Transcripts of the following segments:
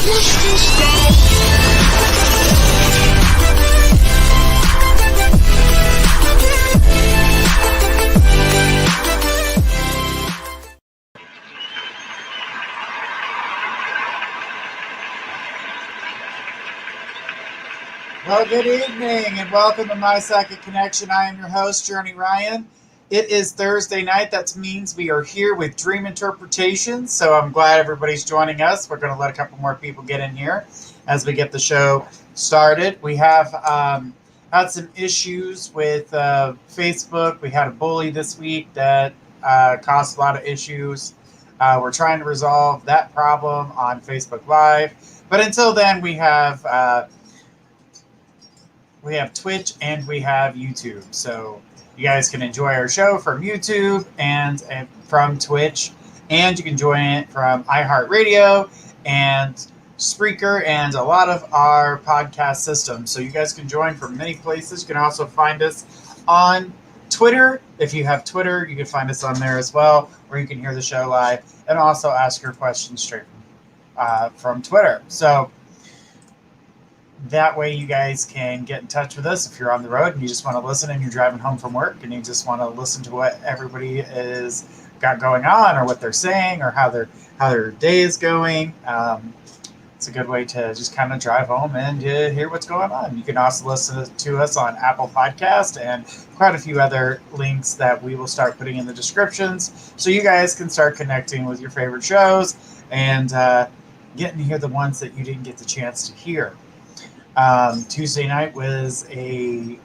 Well, good evening and welcome to My Psychic Connection. I am your host, Journey Ryan. It is Thursday night. That means we are here with dream interpretations. So I'm glad everybody's joining us. We're going to let a couple more people get in here as we get the show started. We have had some issues with Facebook. We had a bully this week that caused a lot of issues. We're trying to resolve that problem on Facebook Live. But until then, we have Twitch and we have YouTube. So you guys can enjoy our show from YouTube and from Twitch. And you can join it from iHeartRadio and Spreaker and a lot of our podcast systems. So you guys can join from many places. You can also find us on Twitter. If you have Twitter, you can find us on there as well, where you can hear the show live and also ask your questions straight from Twitter. So that way you guys can get in touch with us if you're on the road and you just want to listen and you're driving home from work and you just want to listen to what everybody is got going on or what they're saying or how their day is going. It's a good way to just kind of drive home and hear what's going on. You can also listen to us on Apple Podcast and quite a few other links that we will start putting in the descriptions so you guys can start connecting with your favorite shows and getting to hear the ones that you didn't get the chance to hear. Tuesday night was a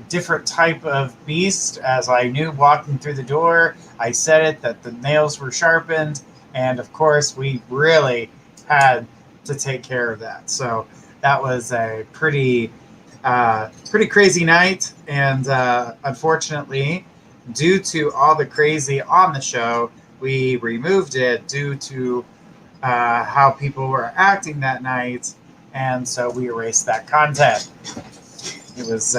different type of beast. As I knew walking through the door, I said it, that the nails were sharpened. And of course, we really had to take care of that. So that was a pretty crazy night. And unfortunately, due to all the crazy on the show, we removed it due to how people were acting that night. And so we erased that content. It was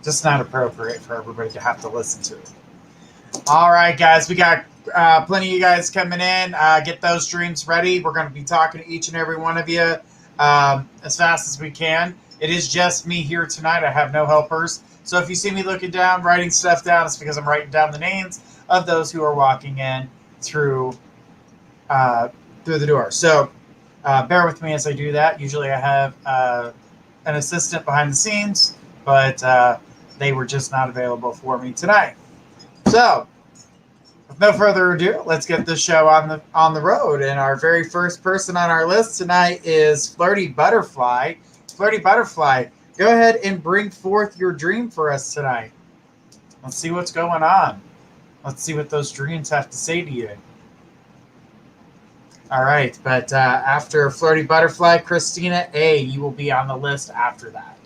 just not appropriate for everybody to have to listen to it. All right, guys, we got plenty of you guys coming in. Get those dreams ready. We're going to be talking to each and every one of you as fast as we can. It is just me here tonight. I have no helpers. So if you see me looking down, writing stuff down, it's because I'm writing down the names of those who are walking in through the door. So bear with me as I do that. Usually I have an assistant behind the scenes, but they were just not available for me tonight. So, with no further ado, let's get this show on the road. And our very first person on our list tonight is Flirty Butterfly. Flirty Butterfly, go ahead and bring forth your dream for us tonight. Let's see what's going on. Let's see what those dreams have to say to you. All right, but after Flirty Butterfly, Christina A., you will be on the list after that.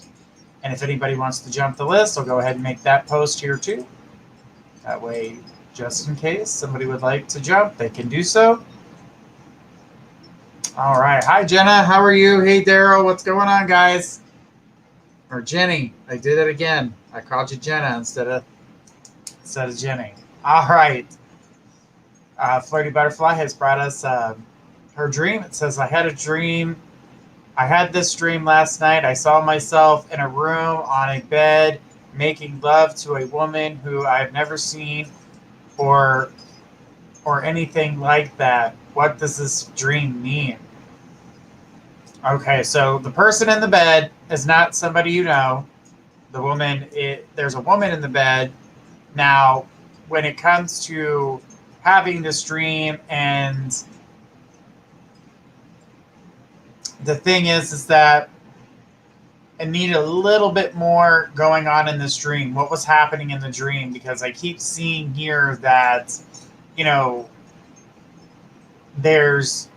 And if anybody wants to jump the list, I'll go ahead and make that post here too. That way, just in case somebody would like to jump, they can do so. All right. Hi, Jenna. How are you? Hey, Daryl. What's going on, guys? Or Jenny. I did it again. I called you Jenna instead of Jenny. All right. Flirty Butterfly has brought us her dream. It says, I had a dream. I had this dream last night. I saw myself in a room on a bed making love to a woman who I've never seen or anything like that. What does this dream mean? Okay, so the person in the bed is not somebody you know. The woman, there's a woman in the bed. Now, when it comes to having this dream, and the thing is that I need a little bit more going on in this dream. What was happening in the dream? Because I keep seeing here that, there's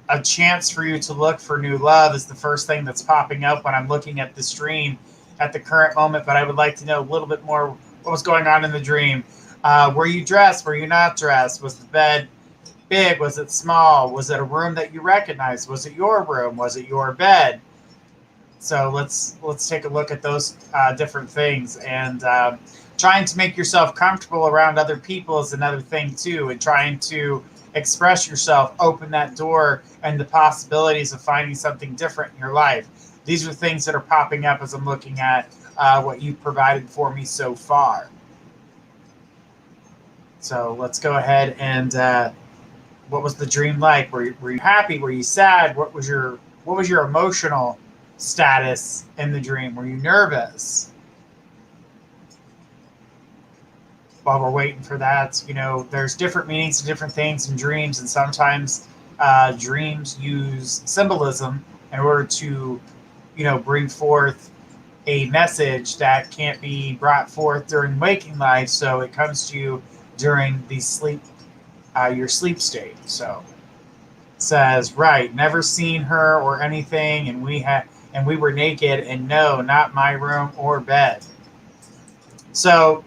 a chance for you to look for new love is the first thing that's popping up when I'm looking at this dream at the current moment. But I would like to know a little bit more what was going on in the dream. Were you dressed? Were you not dressed? Was the bed big? Was it small? Was it a room that you recognized? Was it your room? Was it your bed? So let's take a look at those different things. And trying to make yourself comfortable around other people is another thing too. And trying to express yourself, open that door, and the possibilities of finding something different in your life. These are things that are popping up as I'm looking at what you've provided for me so far. So let's go ahead and what was the dream like? Were you happy? Were you sad? What was your emotional status in the dream? Were you nervous? While we're waiting for that, there's different meanings to different things in dreams, and sometimes dreams use symbolism in order to, bring forth a message that can't be brought forth during waking life. So it comes to you during the your sleep state. So it says, right, never seen her or anything, and we were naked, and no, not my room or bed. So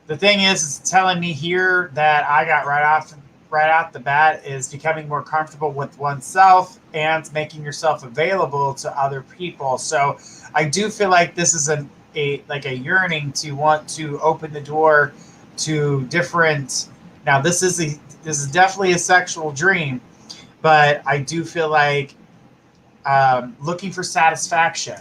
the thing is, it's telling me here that I got right off the bat is becoming more comfortable with oneself and making yourself available to other people. So I do feel like this is a yearning to want to open the door to different. Now this is definitely a sexual dream, but I do feel like looking for satisfaction.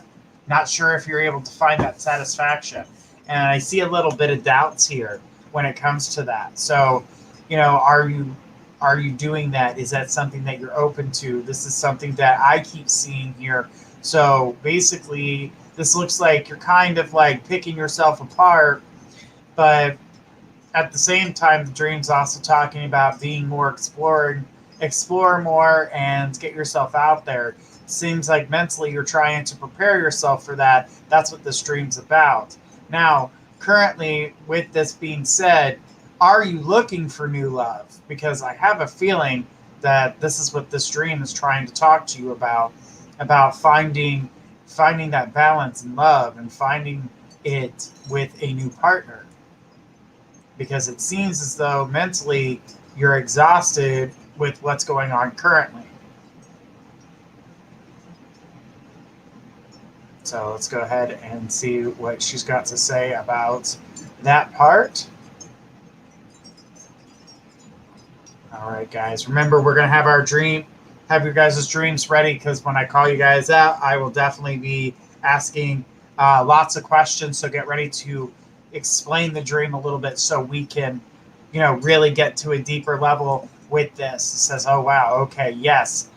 Not sure if you're able to find that satisfaction. And I see a little bit of doubts here when it comes to that. So, are you doing that? Is that something that you're open to? This is something that I keep seeing here. So basically, this looks like you're kind of like picking yourself apart, but at the same time, the dream's also talking about being more explore more and get yourself out there. Seems like mentally you're trying to prepare yourself for that. That's what this dream's about. Now, currently, with this being said, are you looking for new love? Because I have a feeling that this is what this dream is trying to talk to you about finding that balance in love and finding it with a new partner. Because it seems as though mentally you're exhausted with what's going on currently. So let's go ahead and see what she's got to say about that part. All right, guys. Remember, we're going to have your guys' dreams ready, because when I call you guys out, I will definitely be asking lots of questions. So get ready to explain the dream a little bit so we can, really get to a deeper level with this. It says, oh, wow. Okay. Yes.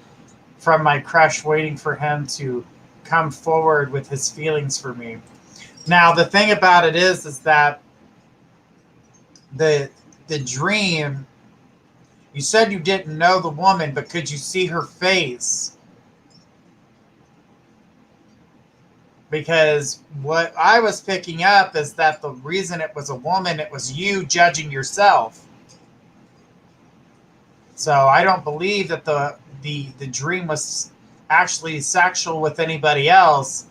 From my crush, waiting for him to come forward with his feelings for me. Now, the thing about it is that the dream, you said you didn't know the woman, but could you see her face? Because what I was picking up is that the reason it was a woman, it was you judging yourself. So I don't believe that the dream was actually sexual with anybody else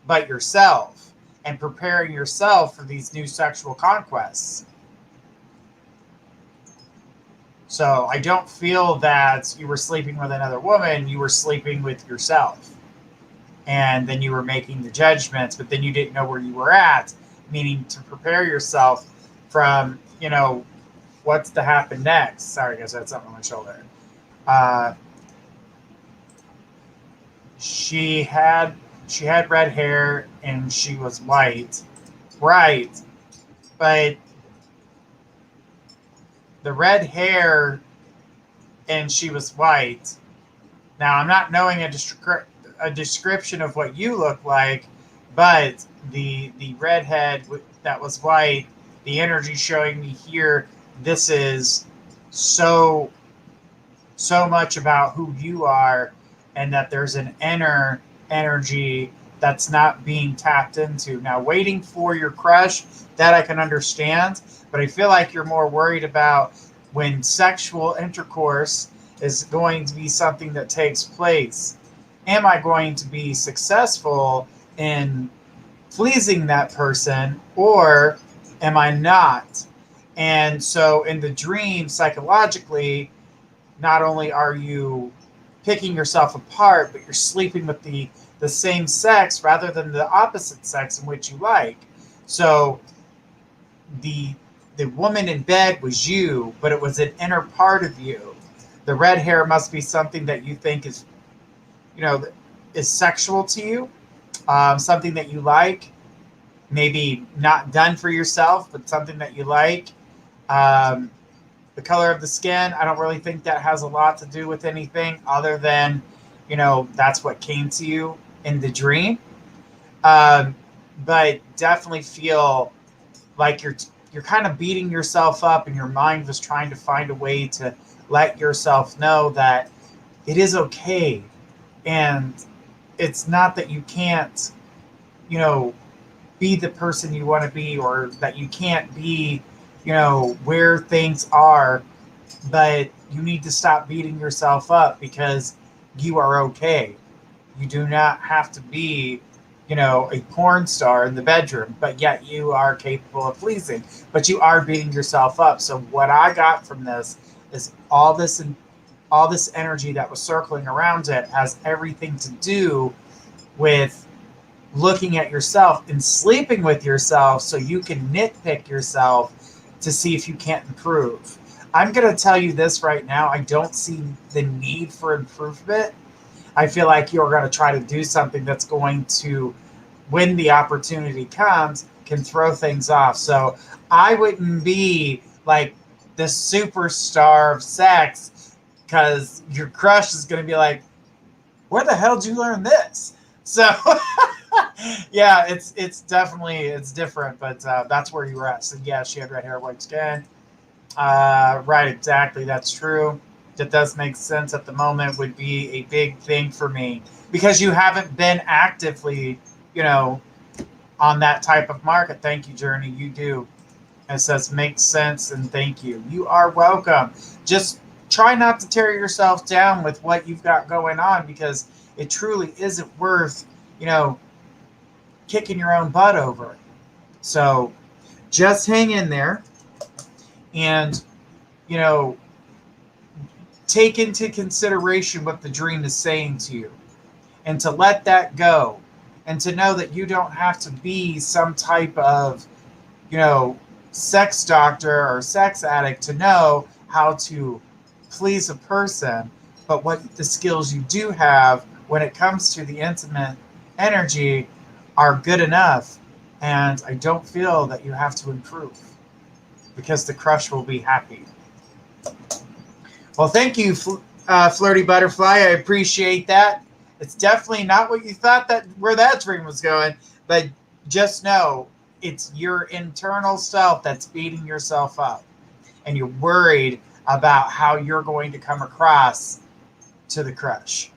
but yourself, and preparing yourself for these new sexual conquests. So I don't feel that you were sleeping with another woman. You were sleeping with yourself. And then you were making the judgments, but then you didn't know where you were at, meaning to prepare yourself from, what's to happen next. Sorry, guys, I had something on my shoulder. She had red hair and she was white. Right. But the red hair and she was white. Now, I'm not knowing a description of what you look like, but the redhead that was white, the energy showing me here, this is so much about who you are, and that there's an inner energy that's not being tapped into. Now, waiting for your crush, that I can understand, but I feel like you're more worried about when sexual intercourse is going to be something that takes place. Am I going to be successful in pleasing that person, or am I not? And so in the dream, psychologically, not only are you picking yourself apart, but you're sleeping with the same sex rather than the opposite sex in which you like. So the the woman in bed was you, but it was an inner part of you. The red hair must be something that you think is, is sexual to you, something that you like, maybe not done for yourself, but something that you like. The color of the skin, I don't really think that has a lot to do with anything other than, that's what came to you in the dream. But definitely feel like you're kind of beating yourself up, and your mind was trying to find a way to let yourself know that it is okay. And it's not that you can't, be the person you want to be, or that you can't be, where things are, but you need to stop beating yourself up because you are okay. You do not have to be, a porn star in the bedroom, but yet you are capable of pleasing, but you are beating yourself up. So what I got from this is all this energy that was circling around it has everything to do with looking at yourself and sleeping with yourself so you can nitpick yourself to see if you can't improve. I'm going to tell you this right now. I don't see the need for improvement. I feel like you're going to try to do something that's going to, when the opportunity comes, can throw things off. So I wouldn't be like the superstar of sex, because your crush is going to be like, where the hell did you learn this? So yeah, it's definitely, it's different, but that's where you were at. So yeah, she had red hair, white skin. Right, exactly. That's true. That does make sense at the moment, would be a big thing for me, because you haven't been actively, on that type of market. Thank you, Journey. You do. It says makes sense, and thank you. You are welcome. Just try not to tear yourself down with what you've got going on, because it truly isn't worth, kicking your own butt over it. So just hang in there and, take into consideration what the dream is saying to you, and to let that go, and to know that you don't have to be some type of, sex doctor or sex addict to know how to please a person, but what the skills you do have when it comes to the intimate energy are good enough. And I don't feel that you have to improve, because the crush will be happy. Well, thank you, Flirty Butterfly. I appreciate that. It's definitely not what you thought where that dream was going, but just know it's your internal self that's beating yourself up, and you're worried about how you're going to come across to the crush.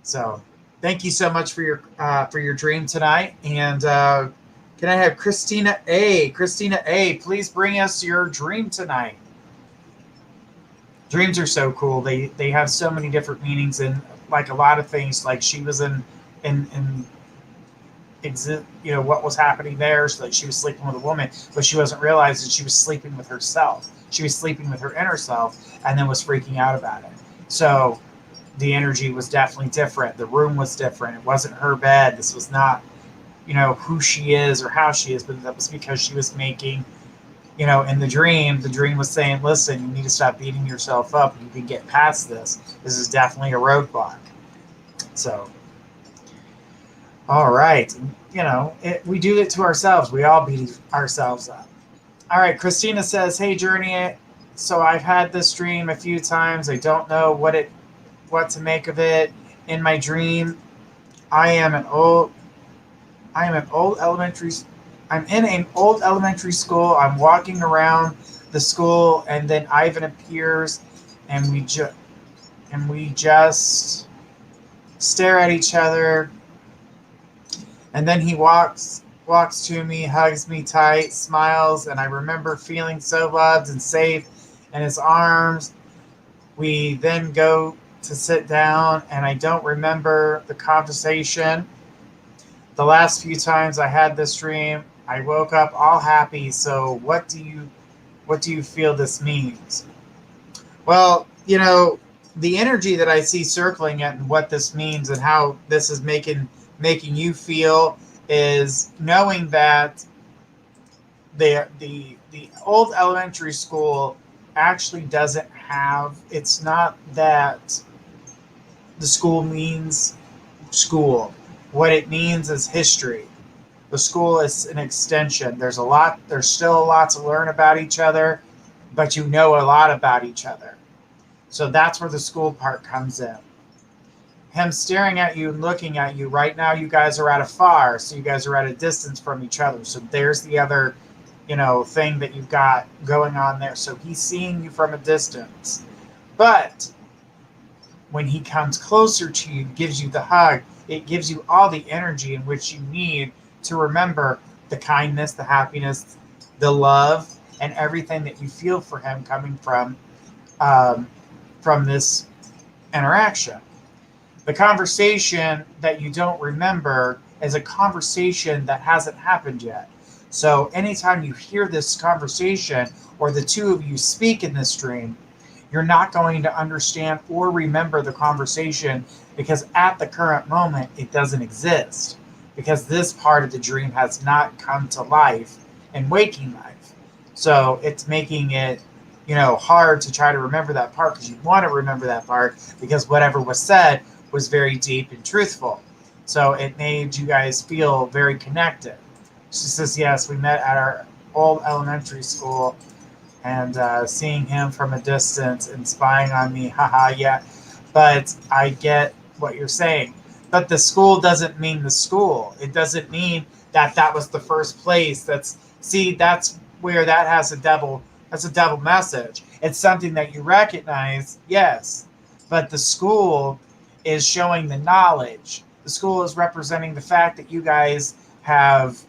So thank you so much for your dream tonight. And can I have Christina A? Christina A, please bring us your dream tonight. Dreams are so cool. They have so many different meanings, and like a lot of things, like she was in what was happening there. So like she was sleeping with a woman, but she wasn't realizing she was sleeping with herself. She was sleeping with her inner self, and then was freaking out about it. So the energy was definitely different. The room was different. It wasn't her bed. This was not, who she is or how she is, but that was because she was making, in the dream was saying, listen, you need to stop beating yourself up. You can get past this. This is definitely a roadblock. So, all right. We do it to ourselves. We all beat ourselves up. All right. Christina says, hey, Journey. So I've had this dream a few times. I don't know what to make of it. In my dream, I'm in an old elementary school. I'm walking around the school, and then Ivan appears, and we just stare at each other. And then he walks to me, hugs me tight, smiles, and I remember feeling so loved and safe in his arms. We then go to sit down, and I don't remember the conversation. The last few times I had this dream, I woke up all happy. So what do you feel this means? Well, the energy that I see circling it, and what this means and how this is making you feel, is knowing that The old elementary school actually doesn't have. It's not that the school means school. What it means is history. The school is an extension. There's still a lot to learn about each other, but you know a lot about each other. So that's where the school part comes in. Him staring at you and looking at you right now, you guys are at a far, so you guys are at a distance from each other. So there's the other, thing that you've got going on there. So he's seeing you from a distance. But when he comes closer to you, gives you the hug, it gives you all the energy in which you need to remember the kindness, the happiness, the love, and everything that you feel for him coming from this interaction. The conversation that you don't remember is a conversation that hasn't happened yet. So anytime you hear this conversation or the two of you speak in this dream, you're not going to understand or remember the conversation because at the current moment, it doesn't exist because this part of the dream has not come to life in waking life. So it's making it, hard to try to remember that part because you want to remember that part because whatever was said was very deep and truthful. So it made you guys feel very connected. She says, yes, we met at our old elementary school and seeing him from a distance and spying on me, haha, yeah. But I get what you're saying. But the school doesn't mean the school. It doesn't mean that was the first place. That's where that has that's a double message. It's something that you recognize, yes. But the school is showing the knowledge. The school is representing the fact that you guys have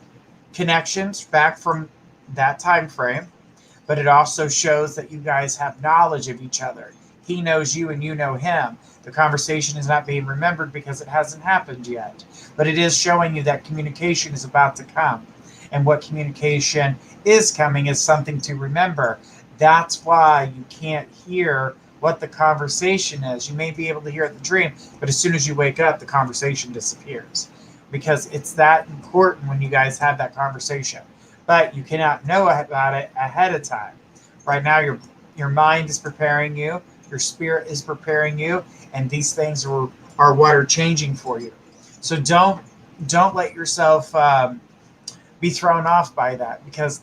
connections back from that time frame, but it also shows that you guys have knowledge of each other. He knows you and you know him. The conversation is not being remembered because it hasn't happened yet, but it is showing you that communication is about to come. And what communication is coming is something to remember. That's why you can't hear what the conversation is. You may be able to hear it in the dream, but as soon as you wake up, the conversation disappears because it's that important when you guys have that conversation. But you cannot know about it ahead of time. Right now, your mind is preparing you, your spirit is preparing you, and these things are what are changing for you. So don't let yourself be thrown off by that, because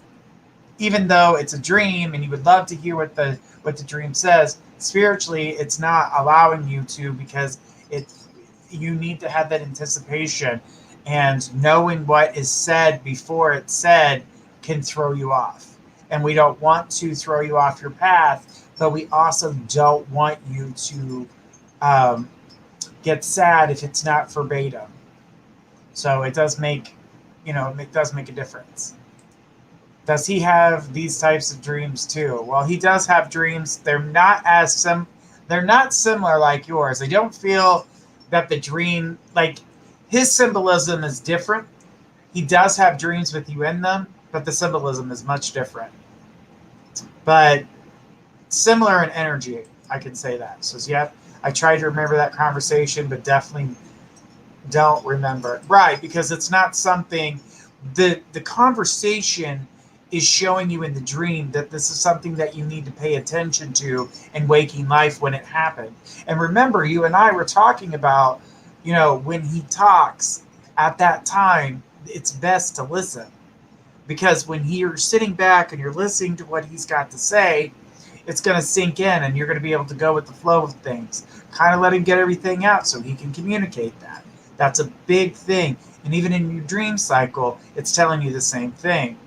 even though it's a dream and you would love to hear what the dream says, spiritually it's not allowing you to, because you need to have that anticipation, and knowing what is said before it's said can throw you off. And we don't want to throw you off your path, but we also don't want you to get sad if it's not verbatim. So it does make a difference. Does he have these types of dreams too? Well, he does have dreams. They're not similar like yours. I don't feel that the dream, like his symbolism is different. He does have dreams with you in them, but the symbolism is much different. But similar in energy, I can say that. So yeah, I tried to remember that conversation, but definitely don't remember it. Right, because it's not something, the conversation is showing you in the dream that this is something that you need to pay attention to in waking life when it happened. And remember, you and I were talking about, when he talks at that time, it's best to listen. Because when you're sitting back and you're listening to what he's got to say, it's going to sink in and you're going to be able to go with the flow of things. Kind of let him get everything out so he can communicate that. That's a big thing. And even in your dream cycle, it's telling you the same thing.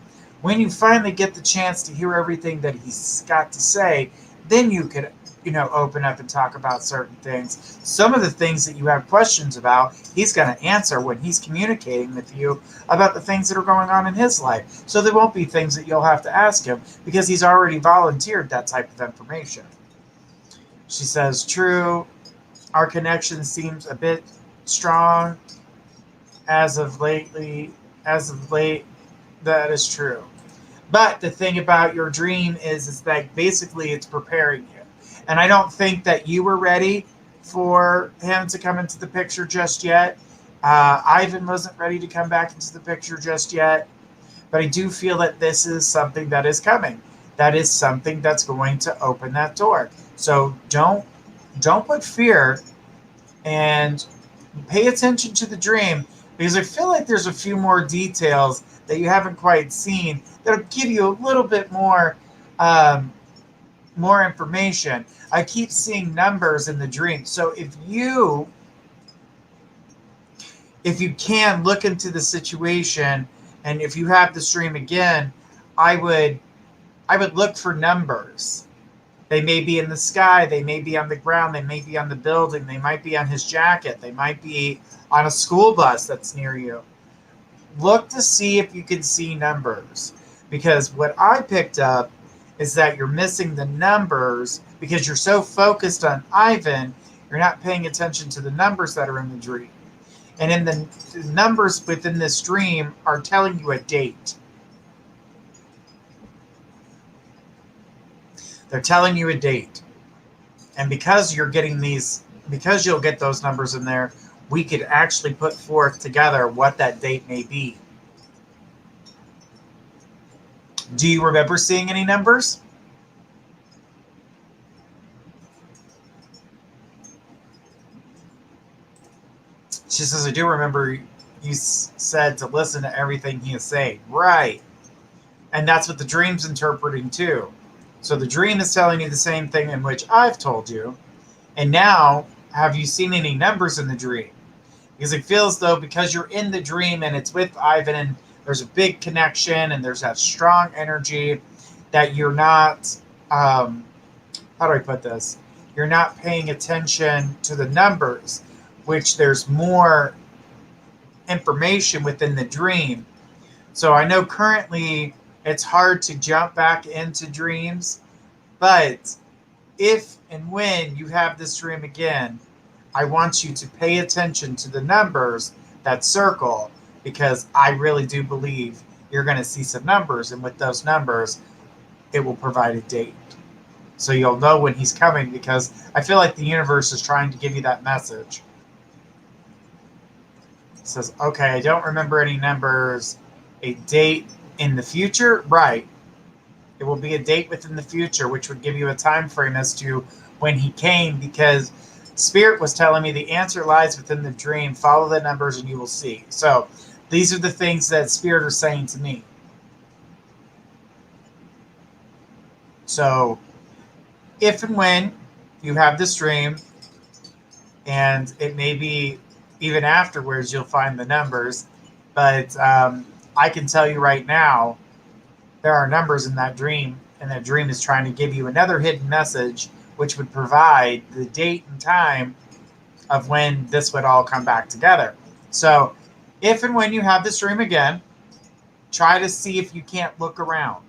When you finally get the chance to hear everything that he's got to say, then you could, open up and talk about certain things. Some of the things that you have questions about, he's going to answer when he's communicating with you about the things that are going on in his life. So there won't be things that you'll have to ask him because he's already volunteered that type of information. She says, true, our connection seems a bit strong as of late, that is true. But the thing about your dream is that basically it's preparing you. And I don't think that you were ready for him to come into the picture just yet. Ivan wasn't ready to come back into the picture just yet. but I do feel that this is something that is coming. That is something that's going to open that door. So don't put fear, and pay attention to the dream, because I feel like there's a few more details that you haven't quite seen that'll give you a little bit um, more information. I keep seeing numbers in the dream. So if you can look into the situation, and if you have this dream again, I would look for numbers. They may be in the sky, they may be on the ground, they may be on the building, they might be on his jacket, they might be on a school bus that's near you. Look to see if you can see numbers. Because what I picked up is that you're missing the numbers because you're so focused on Ivan, you're not paying attention to the numbers that are in the dream. And in the numbers within this dream are telling you a date. They're telling you a date. And because you'll get those numbers in there, we could actually put forth together what that date may be. Do you remember seeing any numbers? She says, I do remember you said to listen to everything he is saying. Right. And that's what the dream's interpreting too. So the dream is telling you the same thing in which I've told you. And now, have you seen any numbers in the dream? Because it feels though, because you're in the dream and it's with Ivan and there's a big connection and there's that strong energy, that you're not, how do I put this? You're not paying attention to the numbers, which there's more information within the dream. So I know currently it's hard to jump back into dreams, but if and when you have this dream again, I want you to pay attention to the numbers that circle, because I really do believe you're going to see some numbers, and with those numbers, it will provide a date. So you'll know when he's coming, because I feel like the universe is trying to give you that message. It says, okay, I don't remember any numbers. A date in the future? Right. It will be a date within the future, which would give you a time frame as to when he came, because Spirit was telling me the answer lies within the dream. Follow the numbers and you will see. So these are the things that Spirit are saying to me. So if and when you have this dream, and it may be even afterwards you'll find the numbers, but I can tell you right now, there are numbers in that dream, and that dream is trying to give you another hidden message, which would provide the date and time of when this would all come back together. So if and when you have this dream again, try to see if you can't look around.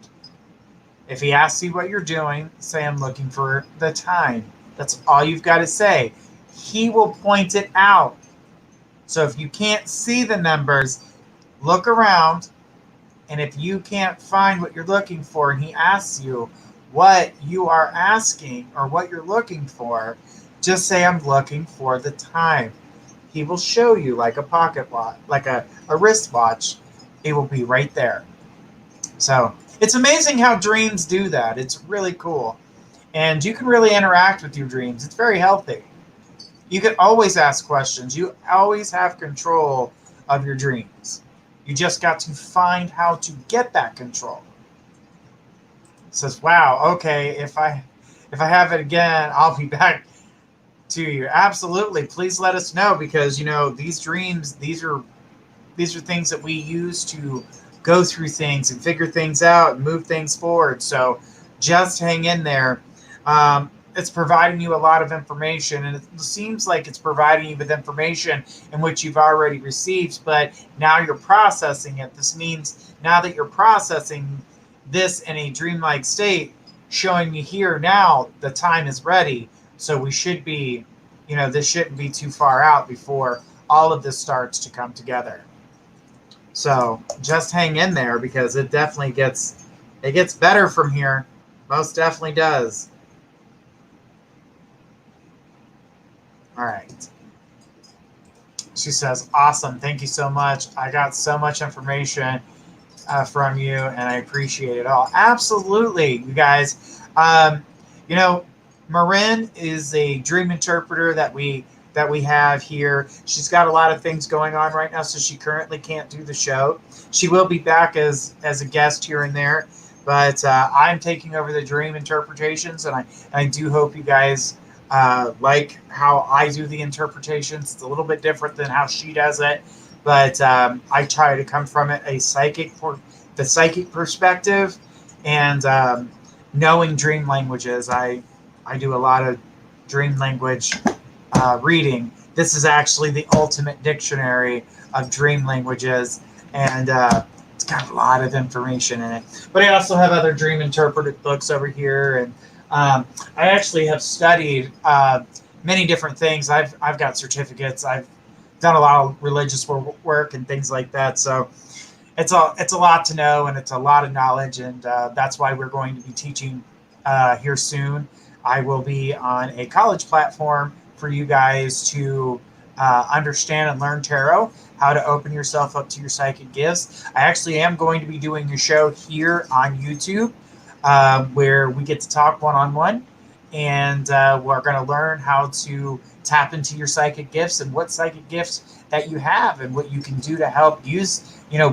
If he asks you what you're doing, say, I'm looking for the time. That's all you've got to say. He will point it out. So if you can't see the numbers, look around. And if you can't find what you're looking for, and he asks you what you are asking or what you're looking for, just say, I'm looking for the time. He will show you like a pocket watch, like a wristwatch. It will be right there. So it's amazing how dreams do that. It's really cool. And you can really interact with your dreams. It's very healthy. You can always ask questions. You always have control of your dreams. You just got to find how to get that control. It says, wow, okay, if I have it again, I'll be back to you. Absolutely. Please let us know, because these dreams, these are things that we use to go through things and figure things out and move things forward. So just hang in there. It's providing you a lot of information, and it seems like it's providing you with information in which you've already received, but now you're processing it. This means now that you're processing this in a dreamlike state, showing you here now the time is ready. So we should be, this shouldn't be too far out before all of this starts to come together. So just hang in there, because it definitely gets better from here. Most definitely does. All right. She says, awesome. Thank you so much. I got so much information. from you, and I appreciate it all. Absolutely, you guys. You know, Marin is a dream interpreter that we have here. She's got a lot of things going on right now, so she currently can't do the show. She will be back as a guest here and there, but I'm taking over the dream interpretations, and I do hope you guys like how I do the interpretations. It's a little bit different than how she does it, but I try to come from it the psychic perspective, and knowing dream languages. I do a lot of dream language reading. This is actually the ultimate dictionary of dream languages, and it's got a lot of information in it. But I also have other dream interpreted books over here, and I actually have studied many different things. I've got certificates. I've done a lot of religious work and things like that. So it's a lot to know, and it's a lot of knowledge, and that's why we're going to be teaching here soon. I will be on a college platform for you guys to understand and learn tarot, how to open yourself up to your psychic gifts. I actually am going to be doing a show here on YouTube where we get to talk one-on-one, and we're going to learn how to tap into your psychic gifts and what psychic gifts that you have and what you can do to help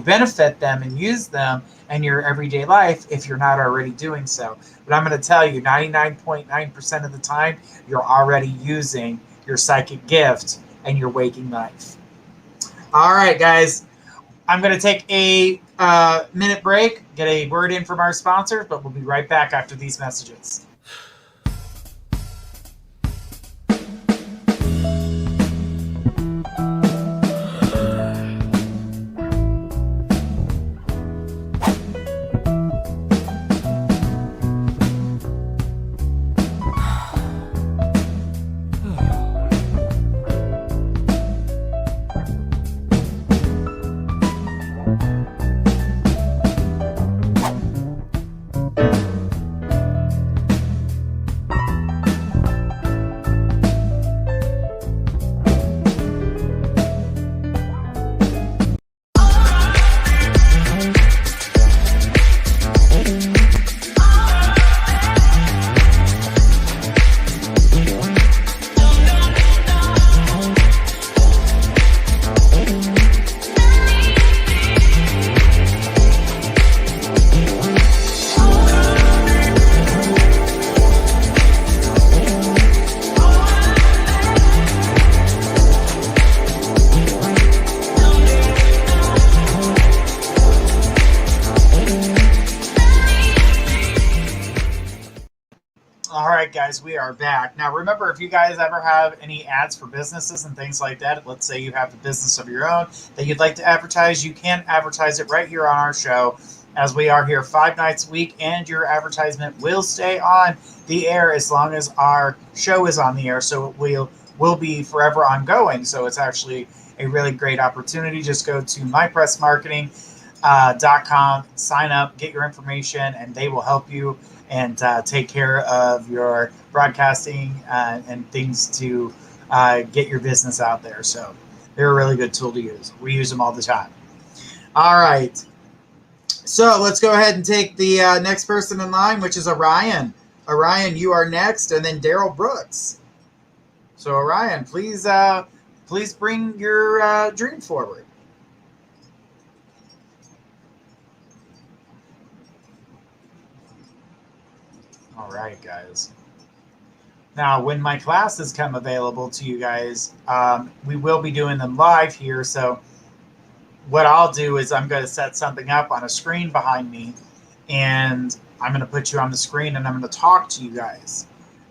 benefit them and use them in your everyday life if you're not already doing so. But I'm going to tell you, 99.9% of the time, you're already using your psychic gift in your waking life. All right, guys. I'm going to take a minute break, get a word in from our sponsors, but we'll be right back after these messages. Guys, we are back. Now, remember, if you guys ever have any ads for businesses and things like that, let's say you have a business of your own that you'd like to advertise, you can advertise it right here on our show, as we are here 5 nights a week, and your advertisement will stay on the air as long as our show is on the air, so it will be forever ongoing. So it's actually a really great opportunity. Just go to mypressmarketing.com, sign up, get your information, and they will help you and take care of your broadcasting and things to get your business out there. So they're a really good tool to use. We use them all the time. All right. So let's go ahead and take the next person in line, which is Orion. Orion, you are next, and then Daryl Brooks. So Orion, please bring your dream forward. All right, guys. Now, when my classes come available to you guys, we will be doing them live here. So what I'll do is I'm going to set something up on a screen behind me, and I'm going to put you on the screen, and I'm going to talk to you guys.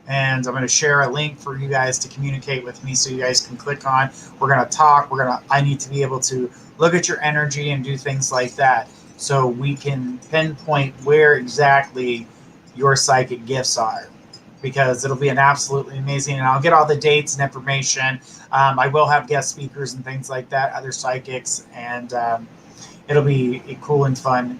And I'm going to share a link for you guys to communicate with me so you guys can click on. We're going to talk. I need to be able to look at your energy and do things like that so we can pinpoint where exactly your psychic gifts are, because it'll be an absolutely amazing, and I'll get all the dates and information. I will have guest speakers and things like that, other psychics, and it'll be a cool and fun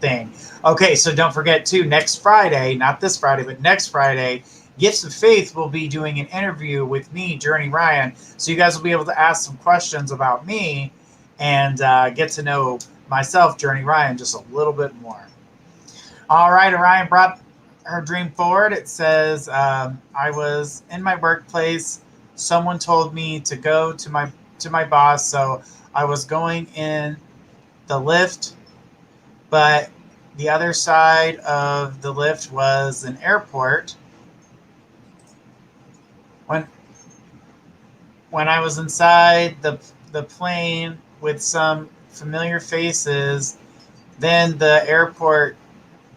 thing. Okay, so don't forget too, next Friday, not this Friday, but next Friday, Gifts of Faith will be doing an interview with me, Journey Ryan, so you guys will be able to ask some questions about me and get to know myself, Journey Ryan, just a little bit more. All right, Orion brought her dream forward. It says, I was in my workplace. Someone told me to go to my boss, so I was going in the lift, but the other side of the lift was an airport. When when I was inside the plane with some familiar faces, then the airport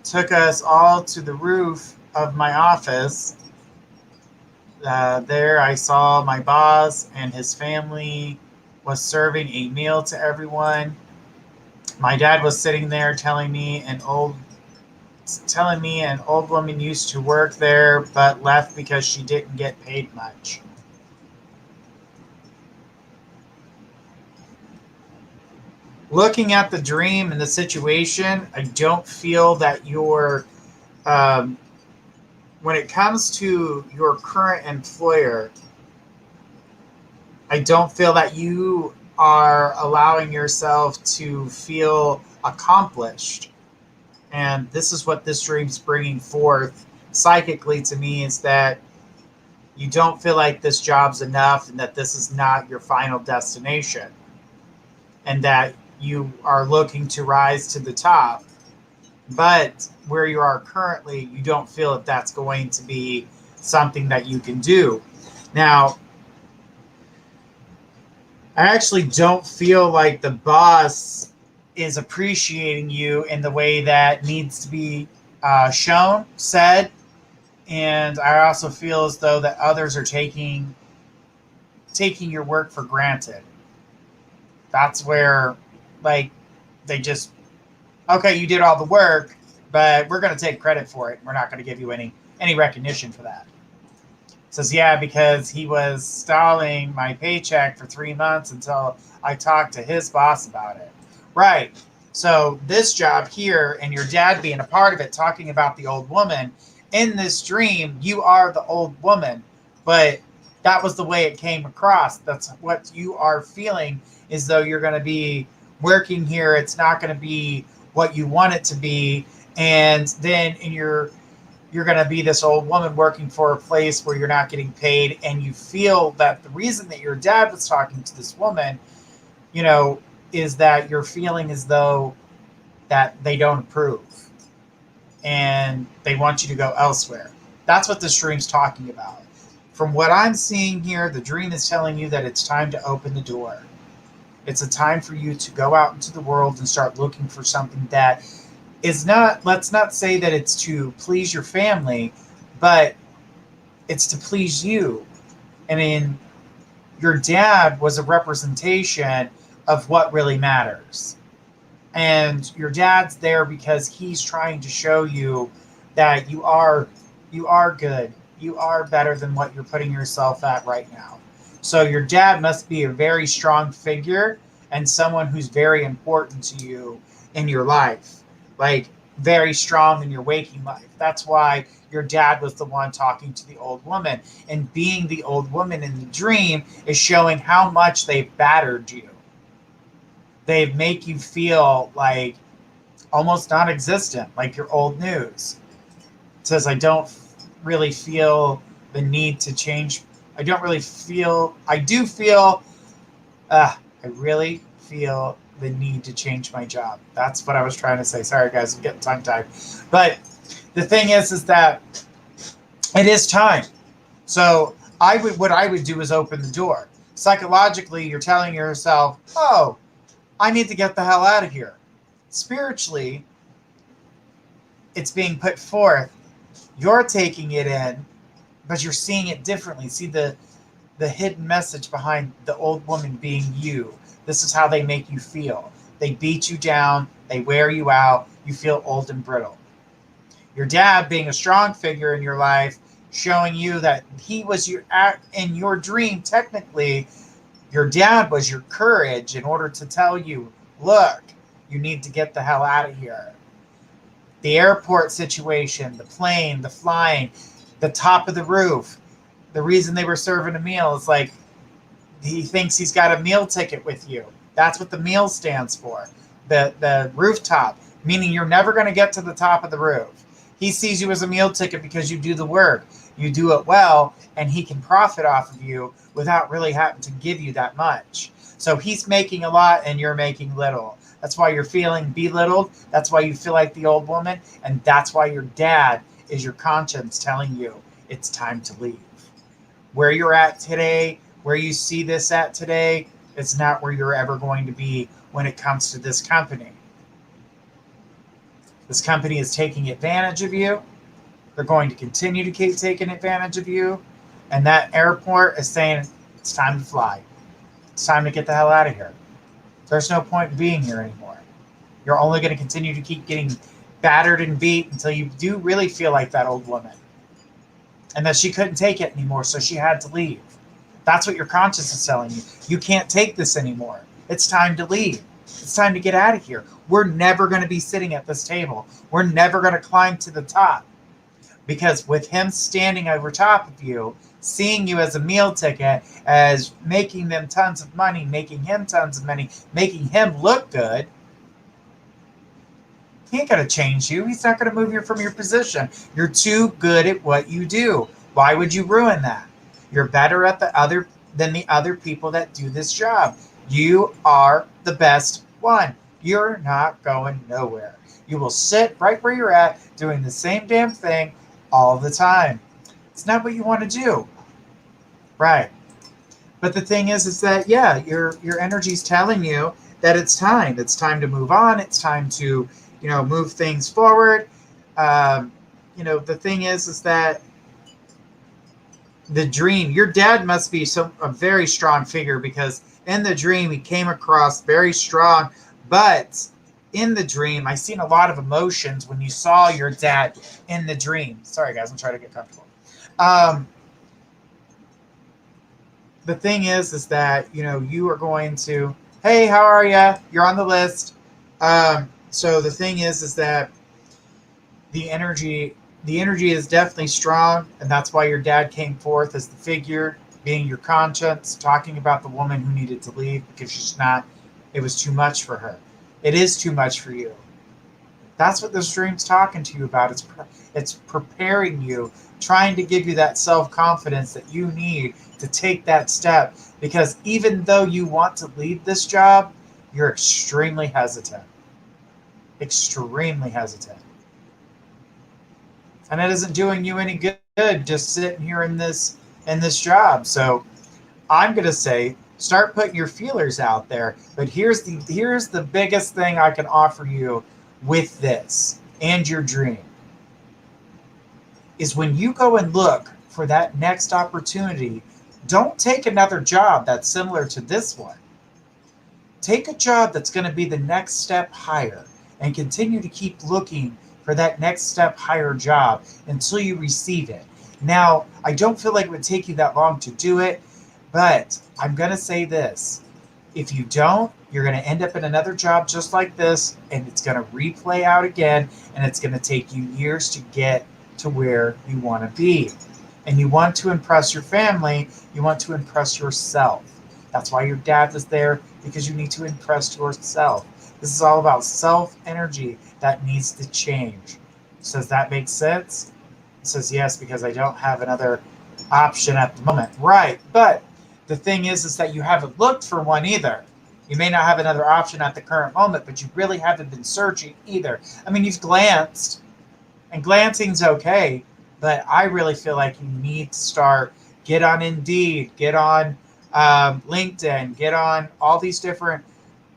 took us all to the roof of my office. There I saw my boss and his family was serving a meal to everyone. My dad was sitting there telling me an old woman used to work there but left because she didn't get paid much. Looking at the dream and the situation, I don't feel that um, when it comes to your current employer, I don't feel that you are allowing yourself to feel accomplished. And this is what this dream's bringing forth psychically to me, is that you don't feel like this job's enough and that this is not your final destination, and that you are looking to rise to the top. But where you are currently, you don't feel that that's going to be something that you can do. Now, I actually don't feel like the boss is appreciating you in the way that needs to be shown, said. And I also feel as though that others are taking your work for granted. That's where, like, they just, okay, you did all the work, but we're going to take credit for it. We're not going to give you any recognition for that. It says, yeah, because he was stalling my paycheck for 3 months until I talked to his boss about it. Right. So this job here, and your dad being a part of it, talking about the old woman, in this dream, you are the old woman, but that was the way it came across. That's what you are feeling, is though you're going to be working here. It's not going to be what you want it to be. And then you're going to be this old woman working for a place where you're not getting paid. And you feel that the reason that your dad was talking to this woman, is that you're feeling as though that they don't approve and they want you to go elsewhere. That's what this dream's talking about. From what I'm seeing here, the dream is telling you that it's time to open the door. It's a time for you to go out into the world and start looking for something that is not, let's not say that it's to please your family, but it's to please you. I mean, your dad was a representation of what really matters. And your dad's there because he's trying to show you that you are good. You are better than what you're putting yourself at right now. So your dad must be a very strong figure and someone who's very important to you in your life. Like, very strong in your waking life. That's why your dad was the one talking to the old woman. And being the old woman in the dream is showing how much they've battered you. They make you feel like almost non-existent, like you're old news. It says, I don't really feel the need to change. I really feel the need to change my job. That's what I was trying to say. Sorry, guys, I'm getting tongue-tied. But the thing is that it is time. So what I would do is open the door. Psychologically, you're telling yourself, oh, I need to get the hell out of here. Spiritually, it's being put forth. You're taking it in, but you're seeing it differently. See the hidden message behind the old woman being you. This is how they make you feel. They beat you down. They wear you out. You feel old and brittle. Your dad being a strong figure in your life, showing you that he was in your dream. Technically, your dad was your courage in order to tell you, look, you need to get the hell out of here. The airport situation, the plane, the flying, the top of the roof. The reason they were serving a meal is like, he thinks he's got a meal ticket with you. That's what the meal stands for. the rooftop, meaning you're never going to get to the top of the roof. He sees you as a meal ticket because you do the work, you do it well, and he can profit off of you without really having to give you that much. So he's making a lot and you're making little. That's why you're feeling belittled. That's why you feel like the old woman. And that's why your dad is your conscience telling you it's time to leave. Where you're at today, where you see this at today, it's not where you're ever going to be when it comes to this company. This company is taking advantage of you. They're going to continue to keep taking advantage of you. And that airport is saying, it's time to fly. It's time to get the hell out of here. There's no point in being here anymore. You're only going to continue to keep getting battered and beat until you do really feel like that old woman. And that she couldn't take it anymore, so she had to leave. That's what your conscience is telling you. You can't take this anymore. It's time to leave. It's time to get out of here. We're never going to be sitting at this table. We're never going to climb to the top. Because with him standing over top of you, seeing you as a meal ticket, as making them tons of money, making him tons of money, making him look good, he ain't going to change you. He's not going to move you from your position. You're too good at what you do. Why would you ruin that? You're better at than the other people that do this job. You are the best one. You're not going nowhere. You will sit right where you're at doing the same damn thing all the time. It's not what you want to do. Right. But the thing is that, yeah, your energy's telling you that it's time. It's time to move on. It's time to, move things forward. The thing is that the dream, your dad must be a very strong figure, because in the dream he came across very strong, but in the dream I seen a lot of emotions when you saw your dad in the dream. Sorry guys, I'm trying to get comfortable. The thing is that, you are going to, hey, how are you? You're on the list. So the thing is that the energy is definitely strong, and that's why your dad came forth as the figure, being your conscience, talking about the woman who needed to leave because it was too much for her. It is too much for you. That's what this dream's talking to you about. It's preparing you, trying to give you that self-confidence that you need to take that step, because even though you want to leave this job, you're extremely hesitant. Extremely hesitant. And it isn't doing you any good just sitting here in this job. So I'm going to say, start putting your feelers out there. But here's the biggest thing I can offer you with this and your dream, is when you go and look for that next opportunity, don't take another job that's similar to this one. Take a job that's going to be the next step higher, and continue to keep looking for that next step higher job until you receive it. Now, I don't feel like it would take you that long to do it, but I'm going to say this. If you don't, you're going to end up in another job just like this, and it's going to replay out again, and it's going to take you years to get to where you want to be. And you want to impress your family, you want to impress yourself. That's why your dad was there, because you need to impress yourself. This is all about self-energy that needs to change. Does that make sense? It says yes, because I don't have another option at the moment. Right, but the thing is that you haven't looked for one either. You may not have another option at the current moment, but you really haven't been searching either. I mean, you've glanced, and glancing's okay, but I really feel like you need to get on Indeed, get on LinkedIn, get on all these different,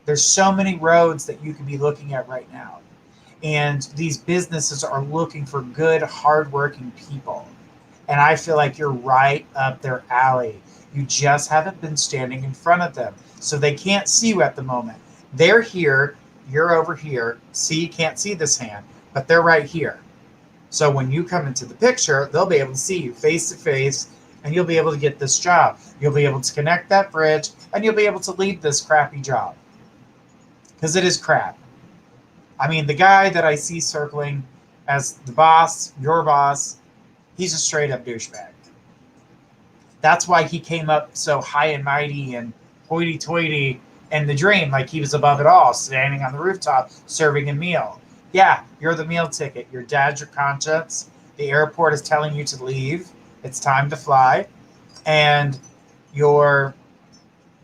there's so many roads that you could be looking at right now. And these businesses are looking for good, hardworking people. And I feel like you're right up their alley. You just haven't been standing in front of them. So they can't see you at the moment. They're here, you're over here. See, you can't see this hand, but they're right here. So when you come into the picture, they'll be able to see you face to face, and you'll be able to get this job. You'll be able to connect that bridge, and you'll be able to leave this crappy job. Because it is crap. I mean, the guy that I see circling as the boss, your boss, he's a straight up douchebag. That's why he came up so high and mighty and hoity-toity in the dream, like he was above it all, standing on the rooftop, serving a meal. Yeah, you're the meal ticket. Your dad's your conscience. The airport is telling you to leave. It's time to fly. And you're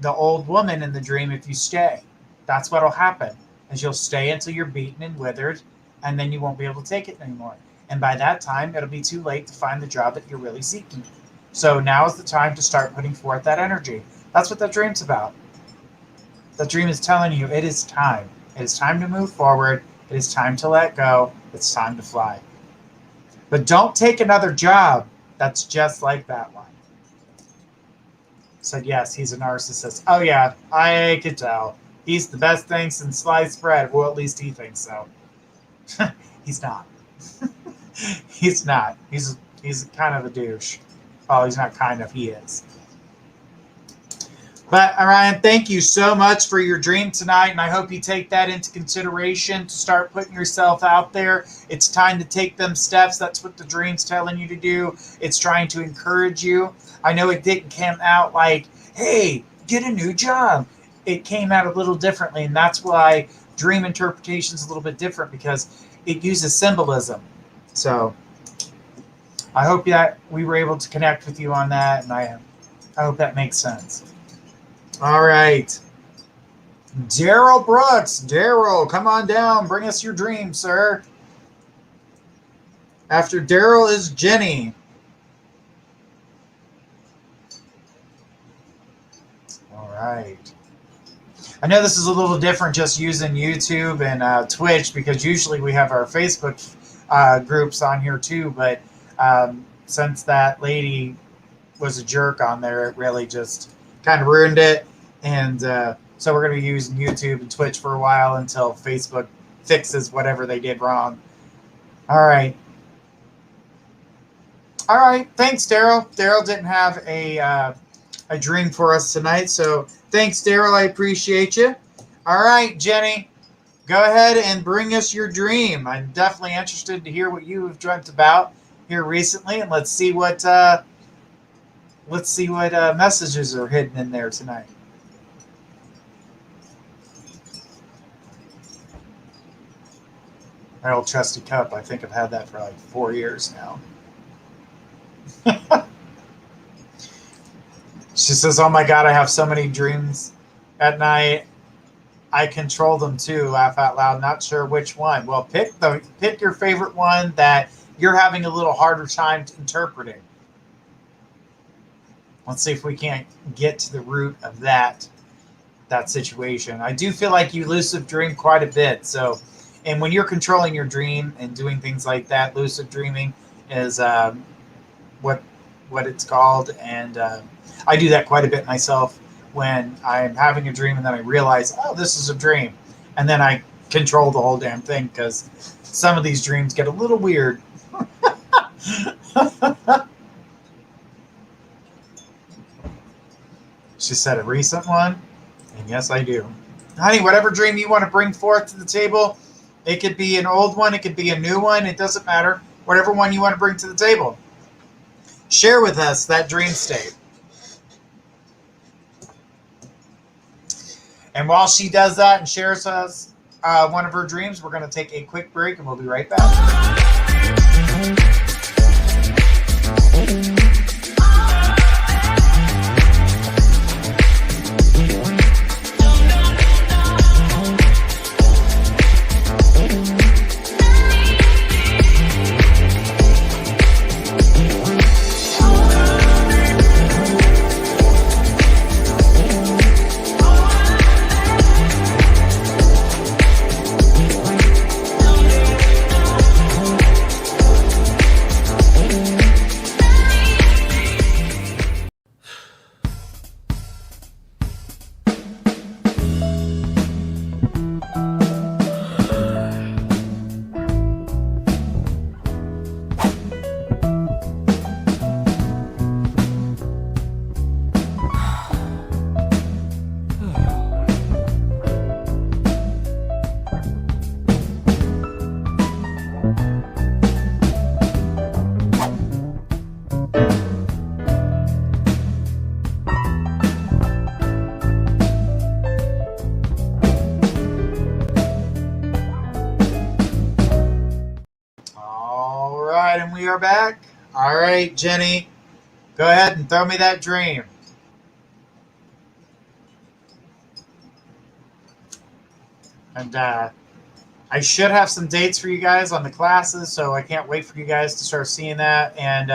the old woman in the dream if you stay. That's what'll happen, is you'll stay until you're beaten and withered, and then you won't be able to take it anymore. And by that time, it'll be too late to find the job that you're really seeking. So now is the time to start putting forth that energy. That's what that dream's about. That dream is telling you it is time. It is time to move forward. It is time to let go. It's time to fly. But don't take another job that's just like that one. Said, yes, he's a narcissist. Oh, yeah, I could tell. He's the best thing since sliced bread. Well, at least he thinks so. He's not. He's not. He's kind of a douche. Oh, he's not kind of. He is. But, Ryan, thank you so much for your dream tonight, and I hope you take that into consideration to start putting yourself out there. It's time to take them steps. That's what the dream's telling you to do. It's trying to encourage you. I know it didn't come out like, hey, get a new job. It came out a little differently, and that's why dream interpretation is a little bit different, because it uses symbolism. So I hope that we were able to connect with you on that, and I hope that makes sense. All right. Daryl Brooks. Daryl, come on down. Bring us your dream, sir. After Daryl is Jenny. All right. I know this is a little different just using YouTube and Twitch, because usually we have our Facebook groups on here too, but since that lady was a jerk on there, it really just kind of ruined it. And so we're going to be using YouTube and Twitch for a while until Facebook fixes whatever they did wrong. All right. All right. Thanks, Daryl. Daryl didn't have a dream for us tonight, so thanks, Daryl. I appreciate you. All right, Jenny, go ahead and bring us your dream. I'm definitely interested to hear what you have dreamt about here recently, and let's see what messages are hidden in there tonight. My old trusty cup. I think I've had that for like 4 years now. She says, oh my God, I have so many dreams at night. I control them too. Laugh out loud. Not sure which one. Well, pick your favorite one that you're having a little harder time interpreting. Let's see if we can't get to the root of that situation. I do feel like you lucid dream quite a bit. So, and when you're controlling your dream and doing things like that, lucid dreaming is what it's called. And I do that quite a bit myself when I'm having a dream and then I realize, oh, this is a dream. And then I control the whole damn thing, because some of these dreams get a little weird. She said a recent one, and yes, I do. Honey, whatever dream you want to bring forth to the table, it could be an old one, it could be a new one, it doesn't matter. Whatever one you want to bring to the table. Share with us that dream state. And while she does that and shares us one of her dreams, we're going to take a quick break, and we'll be right back. All right, Jenny, go ahead and throw me that dream. And I should have some dates for you guys on the classes, so I can't wait for you guys to start seeing that. And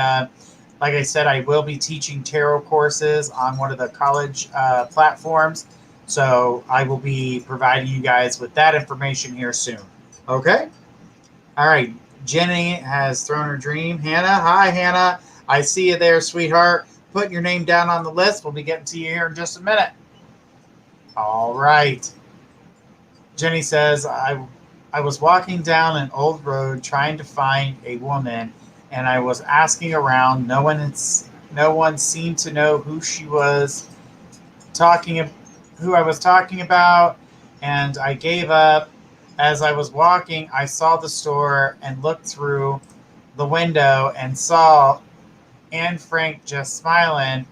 like I said, I will be teaching tarot courses on one of the college platforms. So I will be providing you guys with that information here soon. Okay? All right. Jenny has thrown her dream. Hannah, hi, Hannah. I see you there, sweetheart. Putting your name down on the list. We'll be getting to you here in just a minute. All right. Jenny says, I was walking down an old road trying to find a woman, and I was asking around. No one seemed to know talking, who I was talking about, and I gave up. As I was walking, I saw the store and looked through the window and saw Anne Frank just smiling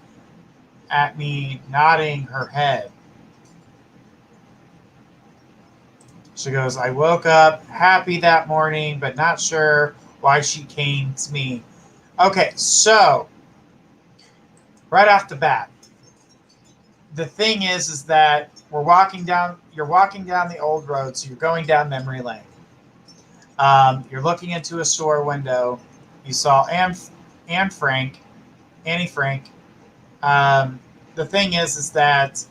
at me, nodding her head. She goes, I woke up happy that morning, but not sure why she came to me. Okay, so right off the bat, the thing is that you're walking down the old road, so you're going down memory lane. You're looking into a store window. You saw Anne Frank, Annie Frank. The thing is that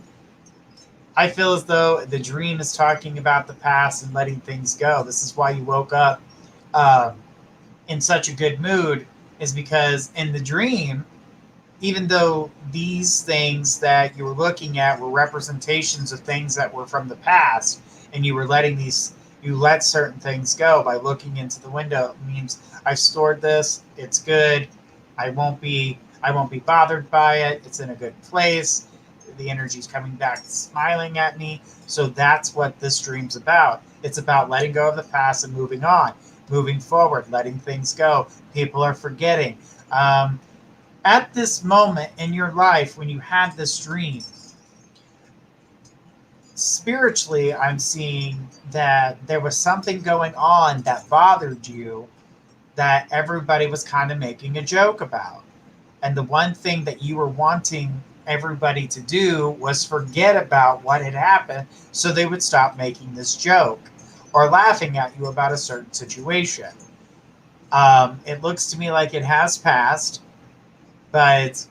I feel as though the dream is talking about the past and letting things go. This is why you woke up in such a good mood, is because in the dream, even though these things that you were looking at were representations of things that were from the past, and you let certain things go by looking into the window. It means I've stored this. It's good. I won't be bothered by it. It's in a good place. The energy's coming back, smiling at me. So that's what this dream's about. It's about letting go of the past and moving on, moving forward, letting things go. People are forgetting. At this moment in your life, when you had this dream, spiritually, I'm seeing that there was something going on that bothered you that everybody was kind of making a joke about. And the one thing that you were wanting everybody to do was forget about what had happened so they would stop making this joke or laughing at you about a certain situation. It looks to me like it has passed, but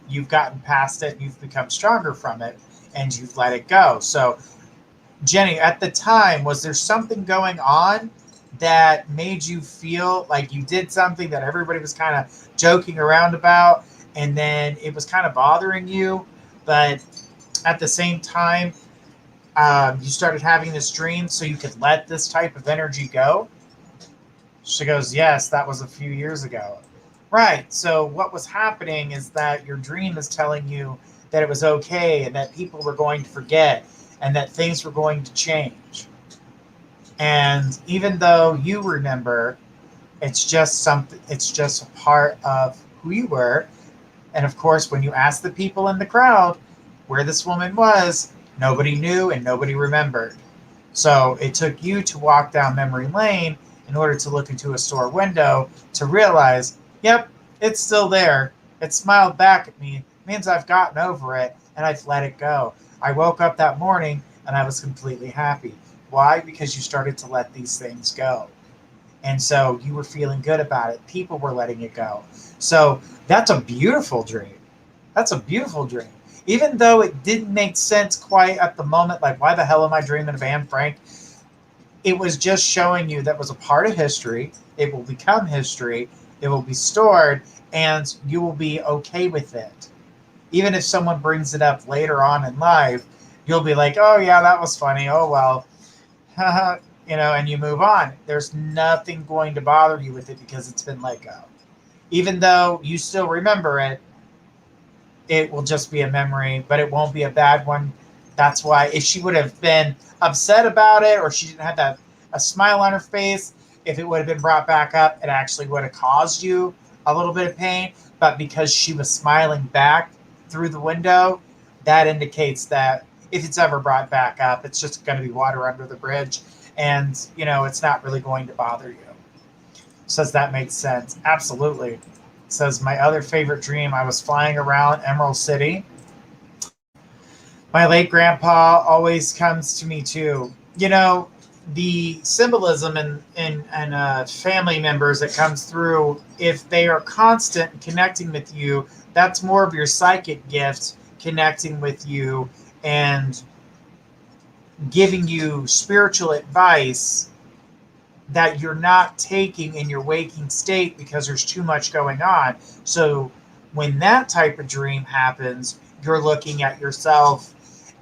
you've gotten past it, you've become stronger from it, and you've let it go. So, Jenny, at the time, was there something going on that made you feel like you did something that everybody was kind of joking around about, and then it was kind of bothering you, but at the same time, you started having this dream so you could let this type of energy go? She goes, yes, that was a few years ago. Right. So what was happening is that your dream is telling you that it was okay and that people were going to forget and that things were going to change. And even though you remember, it's just a part of who you were. And of course, when you asked the people in the crowd where this woman was, nobody knew and nobody remembered. So it took you to walk down memory lane in order to look into a store window to realize, yep, it's still there. It smiled back at me. It means I've gotten over it and I've let it go. I woke up that morning and I was completely happy. Why? Because you started to let these things go. And so you were feeling good about it. People were letting it go. So that's a beautiful dream. That's a beautiful dream. Even though it didn't make sense quite at the moment, like, why the hell am I dreaming of Anne Frank? It was just showing you that was a part of history. It will become history. It will be stored, and you will be okay with it. Even if someone brings it up later on in life, you'll be like, oh, yeah, that was funny. Oh, well, and you move on. There's nothing going to bother you with it because it's been let go. Even though you still remember it, it will just be a memory, but it won't be a bad one. That's why if she would have been upset about it or she didn't have a smile on her face, if it would have been brought back up, it actually would have caused you a little bit of pain. But because she was smiling back through the window, that indicates that if it's ever brought back up, it's just going to be water under the bridge. And, it's not really going to bother you. Says that makes sense. Absolutely. Says my other favorite dream, I was flying around Emerald City. My late grandpa always comes to me too. The symbolism and family members that comes through, if they are constant in connecting with you, that's more of your psychic gift connecting with you and giving you spiritual advice that you're not taking in your waking state because there's too much going on. So when that type of dream happens, you're looking at yourself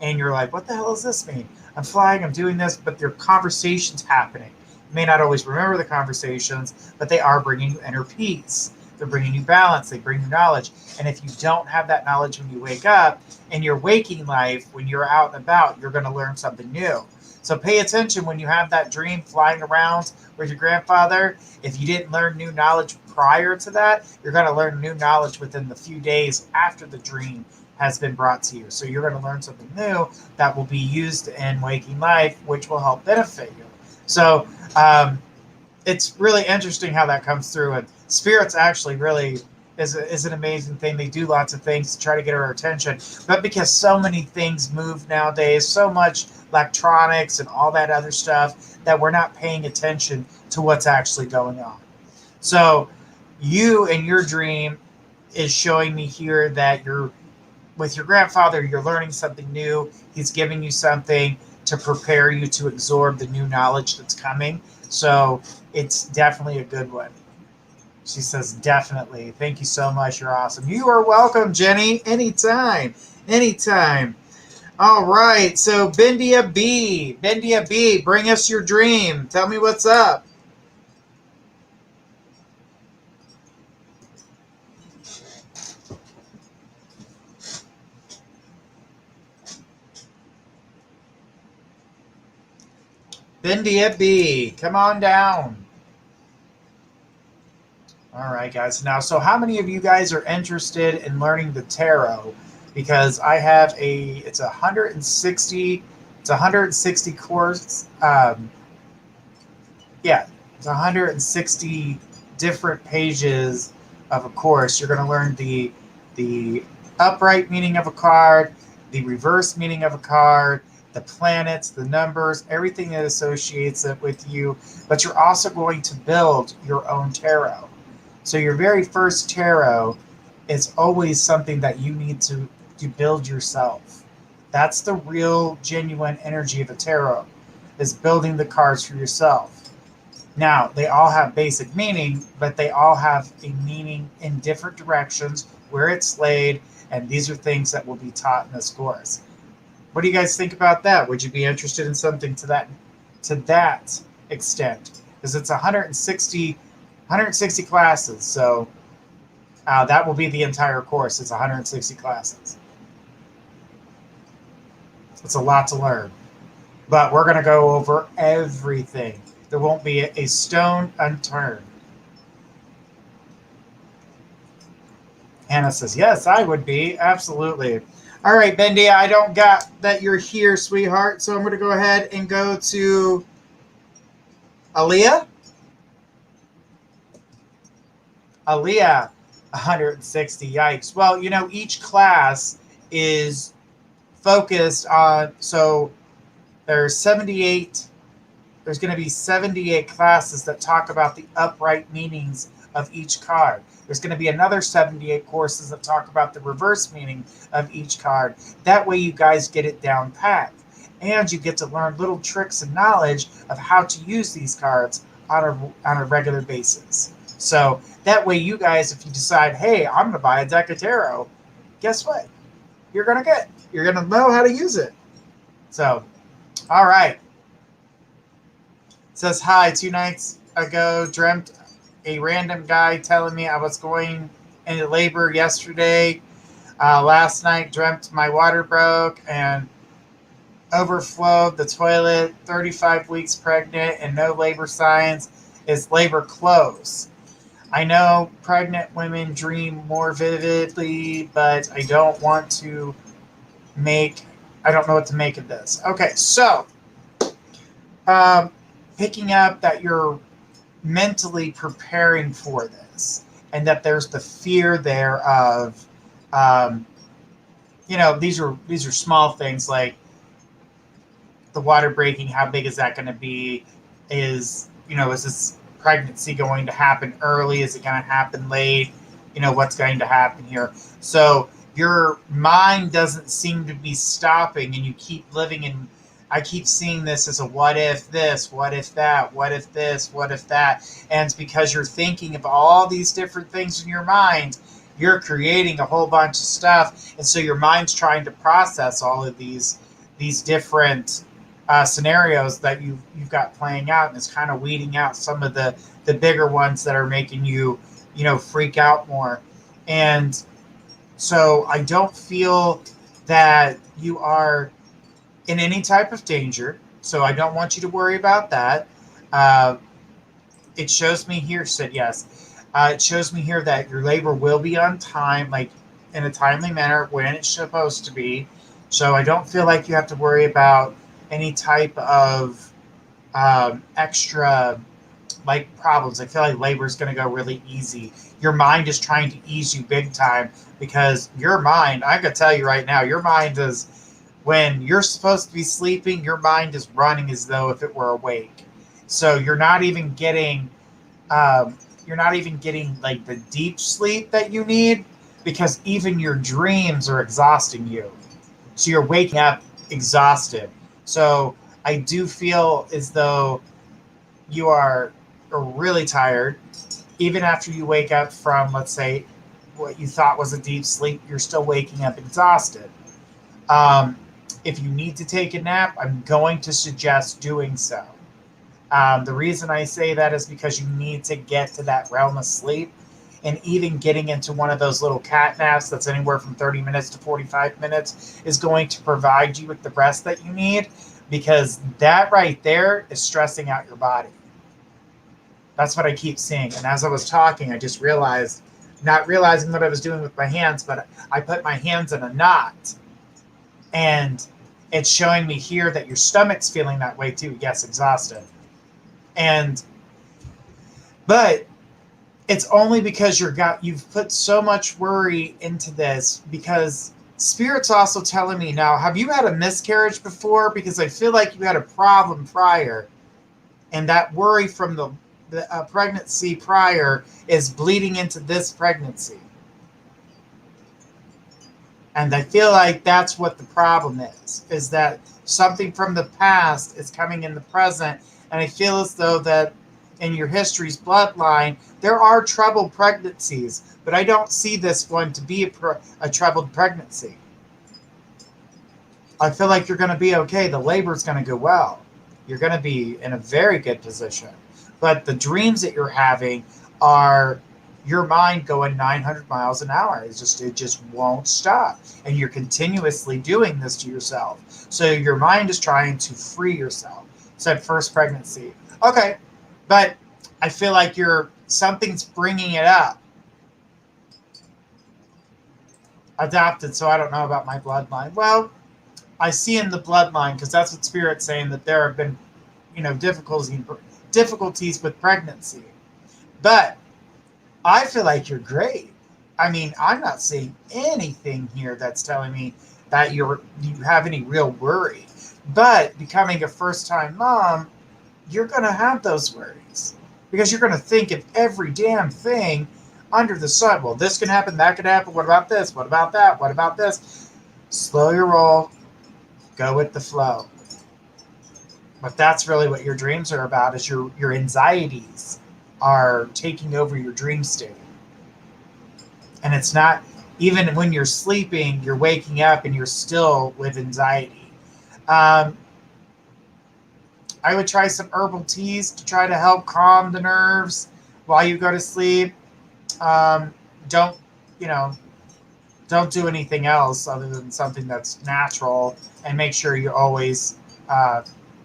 and you're like, what the hell does this mean? I'm flying, I'm doing this, but there are conversations happening. You may not always remember the conversations, but they are bringing you inner peace. They're bringing you balance. They bring you knowledge. And if you don't have that knowledge when you wake up, in your waking life, when you're out and about, you're going to learn something new. So pay attention when you have that dream flying around with your grandfather. If you didn't learn new knowledge prior to that, you're going to learn new knowledge within the few days after the dream has been brought to you. So you're going to learn something new that will be used in waking life, which will help benefit you. So it's really interesting how that comes through. And spirits actually really is an amazing thing. They do lots of things to try to get our attention. But because so many things move nowadays, so much electronics and all that other stuff, that we're not paying attention to what's actually going on. So you and your dream is showing me here that you're with your grandfather, you're learning something new. He's giving you something to prepare you to absorb the new knowledge that's coming. So it's definitely a good one. She says, definitely. Thank you so much. You're awesome. You are welcome, Jenny. Anytime. Anytime. All right. So Bendia B. Bendia B, bring us your dream. Tell me what's up. Bendia B, come on down. All right, guys. Now, so how many of you guys are interested in learning the tarot? Because I have it's 160 course. Yeah, it's 160 different pages of a course. You're going to learn the upright meaning of a card, the reverse meaning of a card, the planets, the numbers, everything that associates it with you. But you're also going to build your own tarot. So your very first tarot is always something that you need to build yourself. That's the real, genuine energy of a tarot, is building the cards for yourself. Now, they all have basic meaning, but they all have a meaning in different directions, where it's laid, and these are things that will be taught in this course. What do you guys think about that? Would you be interested in something to that extent? Because it's 160 classes, so that will be the entire course. It's 160 classes. It's a lot to learn, but we're going to go over everything. There won't be a stone unturned. Hannah says, yes, I would be. Absolutely. All right, Bendy, I don't got that you're here, sweetheart, so I'm going to go ahead and go to Aaliyah. Aaliyah, 160. Yikes. Well, each class is focused on, so there's 78. There's going to be 78 classes that talk about the upright meanings of each card. There's going to be another 78 courses that talk about the reverse meaning of each card. That way you guys get it down pat. And you get to learn little tricks and knowledge of how to use these cards on a regular basis. So that way you guys, if you decide, hey, I'm going to buy a deck of tarot, guess what? You're going to know how to use it. So, all right. It says, hi, 2 nights ago, dreamt a random guy telling me I was going into labor yesterday. Last night, dreamt my water broke and overflowed the toilet. 35 weeks pregnant and no labor signs. Is labor close? I know pregnant women dream more vividly, but I don't know what to make of this. Okay, so picking up that you're mentally preparing for this, and that there's the fear there of, um, these are small things like the water breaking. How big is that going to be? Is this pregnancy going to happen early? Is it going to happen late? What's going to happen here? So your mind doesn't seem to be stopping, and you keep living in. I keep seeing this as a what if this, what if that, what if this, what if that. And it's because you're thinking of all these different things in your mind. You're creating a whole bunch of stuff. And so your mind's trying to process all of these different scenarios that you've got playing out. And it's kind of weeding out some of the bigger ones that are making you, freak out more. And so I don't feel that you are in any type of danger. So I don't want you to worry about that. It shows me here, said yes. It shows me here that your labor will be on time, like in a timely manner when it's supposed to be. So I don't feel like you have to worry about any type of extra like problems. I feel like labor is going to go really easy. Your mind is trying to ease you big time because your mind, I can tell you right now, your mind is, when you're supposed to be sleeping, your mind is running as though if it were awake. So you're not even getting like the deep sleep that you need, because even your dreams are exhausting you. So you're waking up exhausted. So I do feel as though you are really tired. Even after you wake up from, let's say, what you thought was a deep sleep, you're still waking up exhausted. If you need to take a nap, I'm going to suggest doing so. The reason I say that is because you need to get to that realm of sleep, and even getting into one of those little cat naps that's anywhere from 30 minutes to 45 minutes is going to provide you with the rest that you need, because that right there is stressing out your body. That's what I keep seeing. And as I was talking, I just realized, not realizing what I was doing with my hands, but I put my hands in a knot. And it's showing me here that your stomach's feeling that way too. Yes, exhausted. But it's only because you've put so much worry into this, because Spirit's also telling me now, have you had a miscarriage before? Because I feel like you had a problem prior, and that worry from the pregnancy prior is bleeding into this pregnancy. And I feel like that's what the problem is that something from the past is coming in the present. And I feel as though that in your history's bloodline, there are troubled pregnancies, but I don't see this one to be a troubled pregnancy. I feel like you're going to be okay. The labor is going to go well. You're going to be in a very good position. But the dreams that you're having are your mind going 900 miles an hour. It just won't stop. And you're continuously doing this to yourself. So your mind is trying to free yourself. Said first pregnancy. Okay. But I feel like something's bringing it up. Adopted, so I don't know about my bloodline. Well, I see in the bloodline, because that's what Spirit's saying, that there have been, difficulties with pregnancy. But I feel like you're great. I mean, I'm not seeing anything here that's telling me that you have any real worry. But becoming a first-time mom, you're going to have those worries, because you're going to think of every damn thing under the sun. Well, this can happen, that could happen. What about this? What about that? What about this? Slow your roll. Go with the flow. But that's really what your dreams are about, is your anxieties are taking over your dream state. And it's not, even when you're sleeping, you're waking up and you're still with anxiety. I would try some herbal teas to try to help calm the nerves while you go to sleep. Don't do anything else other than something that's natural, and make sure you always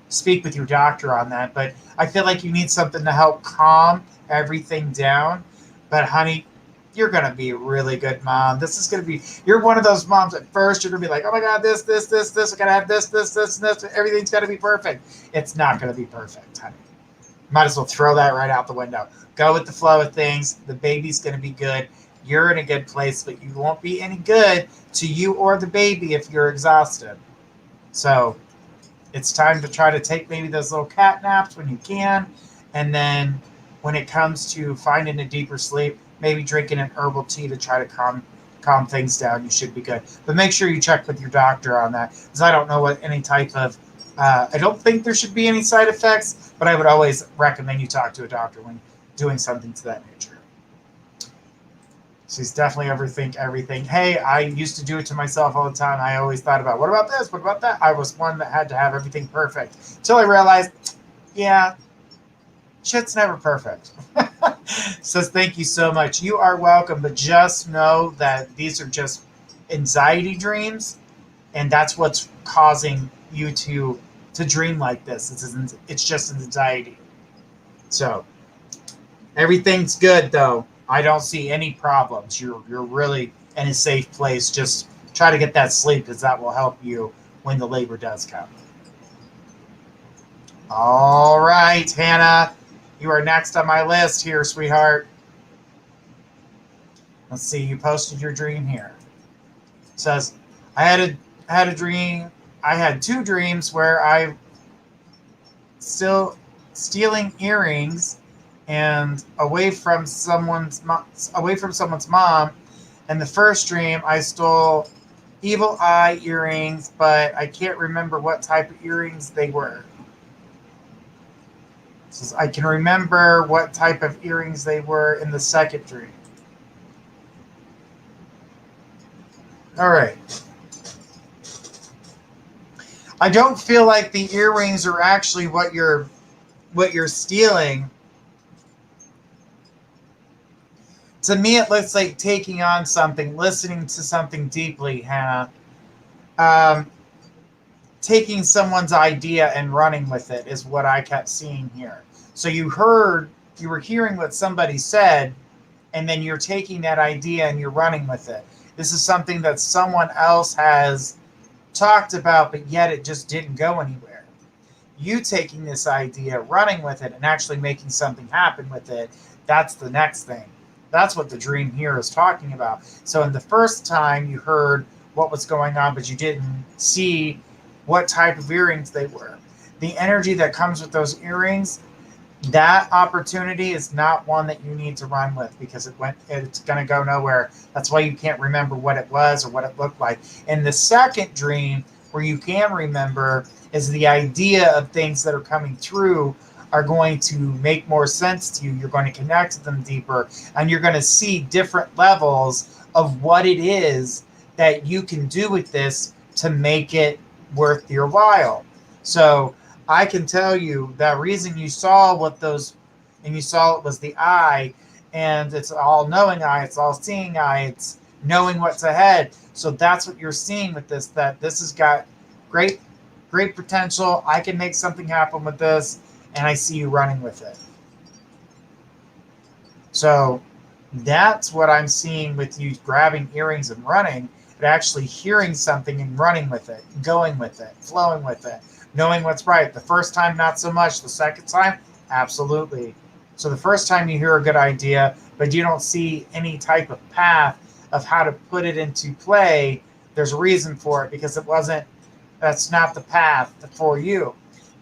speak with your doctor on that. But I feel like you need something to help calm everything down. But honey, you're going to be a really good mom. You're one of those moms at first, you're going to be like, oh my God, this, I got to have this, and this. Everything's got to be perfect. It's not going to be perfect, honey. Might as well throw that right out the window. Go with the flow of things. The baby's going to be good. You're in a good place, but you won't be any good to you or the baby if you're exhausted. So it's time to try to take maybe those little cat naps when you can. And then when it comes to finding a deeper sleep, maybe drinking an herbal tea to try to calm things down. You should be good. But make sure you check with your doctor on that, because I don't know what any type of, I don't think there should be any side effects, but I would always recommend you talk to a doctor when doing something to that nature. She's definitely overthink everything. Hey, I used to do it to myself all the time. I always thought about, what about this? What about that? I was one that had to have everything perfect until I realized, yeah, shit's never perfect. Says, thank you so much. You are welcome, but just know that these are just anxiety dreams, and that's what's causing you to dream like this. It's just anxiety. So everything's good, though. I don't see any problems. You're really in a safe place. Just try to get that sleep, because that will help you when the labor does come. All right, Hannah, you are next on my list here, sweetheart. Let's see. You posted your dream here. It says, I had a dream. I had 2 dreams where I still stealing earrings and away from someone's mom. And the first dream, I stole evil eye earrings, but I can't remember what type of earrings they were. It says, I can remember what type of earrings they were in the second dream. All right. I don't feel like the earrings are actually what you're stealing. To me, it looks like taking on something, listening to something deeply, Hannah. Taking someone's idea and running with it is what I kept seeing here. So you were hearing what somebody said, and then you're taking that idea and you're running with it. This is something that someone else has talked about, but yet it just didn't go anywhere. You taking this idea, running with it, and actually making something happen with it, that's the next thing. That's what the dream here is talking about. So in the first time, you heard what was going on, but you didn't see what type of earrings they were. The energy that comes with those earrings, that opportunity is not one that you need to run with, because it's going to go nowhere. That's why you can't remember what it was or what it looked like. In the second dream, where you can remember, is the idea of things that are coming through are going to make more sense to you. You're going to connect to them deeper, and you're going to see different levels of what it is that you can do with this to make it worth your while. So I can tell you that reason you saw what those, and you saw it was the eye, and it's all knowing eye, it's all seeing eye, it's knowing what's ahead. So that's what you're seeing with this, that this has got great potential. I can make something happen with this, and I see you running with it. So that's what I'm seeing with you grabbing earrings and running, but actually hearing something and running with it, going with it, flowing with it, knowing what's right. The first time, not so much. The second time, absolutely. So the first time you hear a good idea, but you don't see any type of path of how to put it into play, there's a reason for it, because that's not the path for you.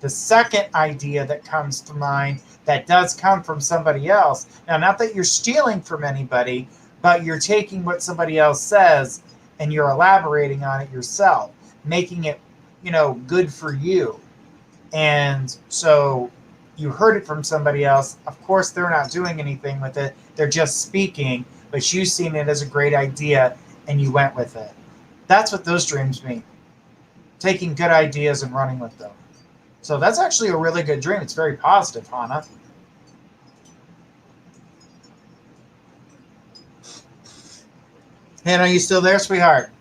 The second idea that comes to mind, that does come from somebody else. Now, not that you're stealing from anybody, but you're taking what somebody else says and you're elaborating on it yourself, making it, good for you. And so you heard it from somebody else. Of course, they're not doing anything with it. They're just speaking, but you've seen it as a great idea and you went with it. That's what those dreams mean. Taking good ideas and running with them. So that's actually a really good dream. It's very positive, Hannah. Hannah, are you still there, sweetheart?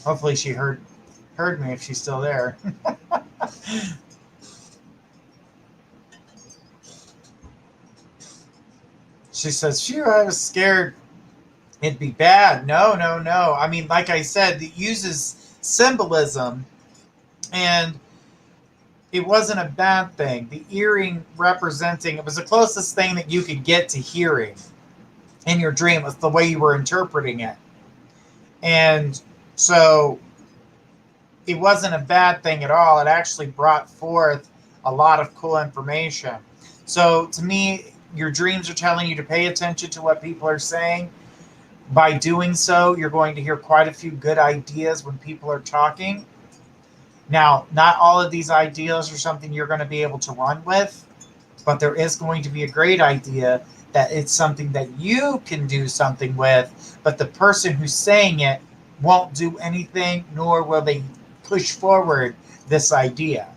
Hopefully she heard me if she's still there. She says, phew, I was scared it'd be bad. No. I mean, like I said, it uses symbolism, and it wasn't a bad thing. The earring representing, it was the closest thing that you could get to hearing in your dream. It was the way you were interpreting it. And so it wasn't a bad thing at all. It actually brought forth a lot of cool information. So to me, your dreams are telling you to pay attention to what people are saying. By doing so, you're going to hear quite a few good ideas when people are talking. Now, not all of these ideas are something you're going to be able to run with, but there is going to be a great idea that it's something that you can do something with, but the person who's saying it won't do anything, nor will they push forward this idea.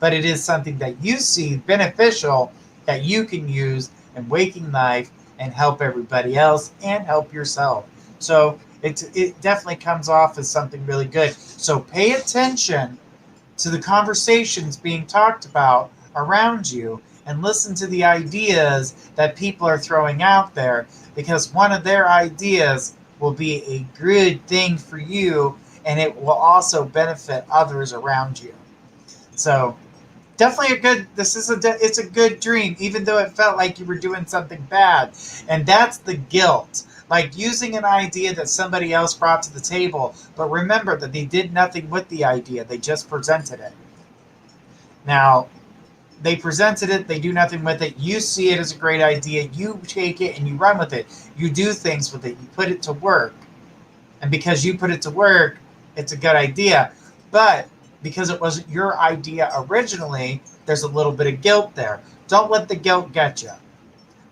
But it is something that you see beneficial that you can use in waking life and help everybody else and help yourself. So it definitely comes off as something really good. So pay attention to the conversations being talked about around you and listen to the ideas that people are throwing out there, because one of their ideas will be a good thing for you, and it will also benefit others around you. So definitely it's a good dream, even though it felt like you were doing something bad. And that's the guilt, like using an idea that somebody else brought to the table, but remember that they did nothing with the idea, they just presented it. Now, they presented it, they do nothing with it, you see it as a great idea, you take it and you run with it, you do things with it, you put it to work. And because you put it to work, it's a good idea. But because it wasn't your idea originally, there's a little bit of guilt there. Don't let the guilt get you.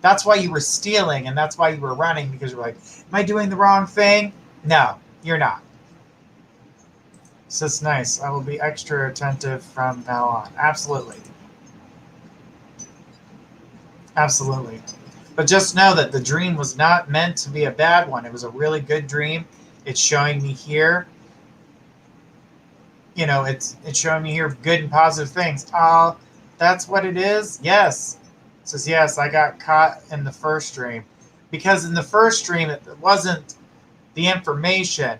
That's why you were stealing, and that's why you were running, because you're like, am I doing the wrong thing? No, you're not. So it's nice. I will be extra attentive from now on. Absolutely. Absolutely. But just know that the dream was not meant to be a bad one. It was a really good dream. It's showing me here, it's showing me here good and positive things. That's what it is? Yes. It says, yes, I got caught in the first dream. Because in the first dream, it wasn't the information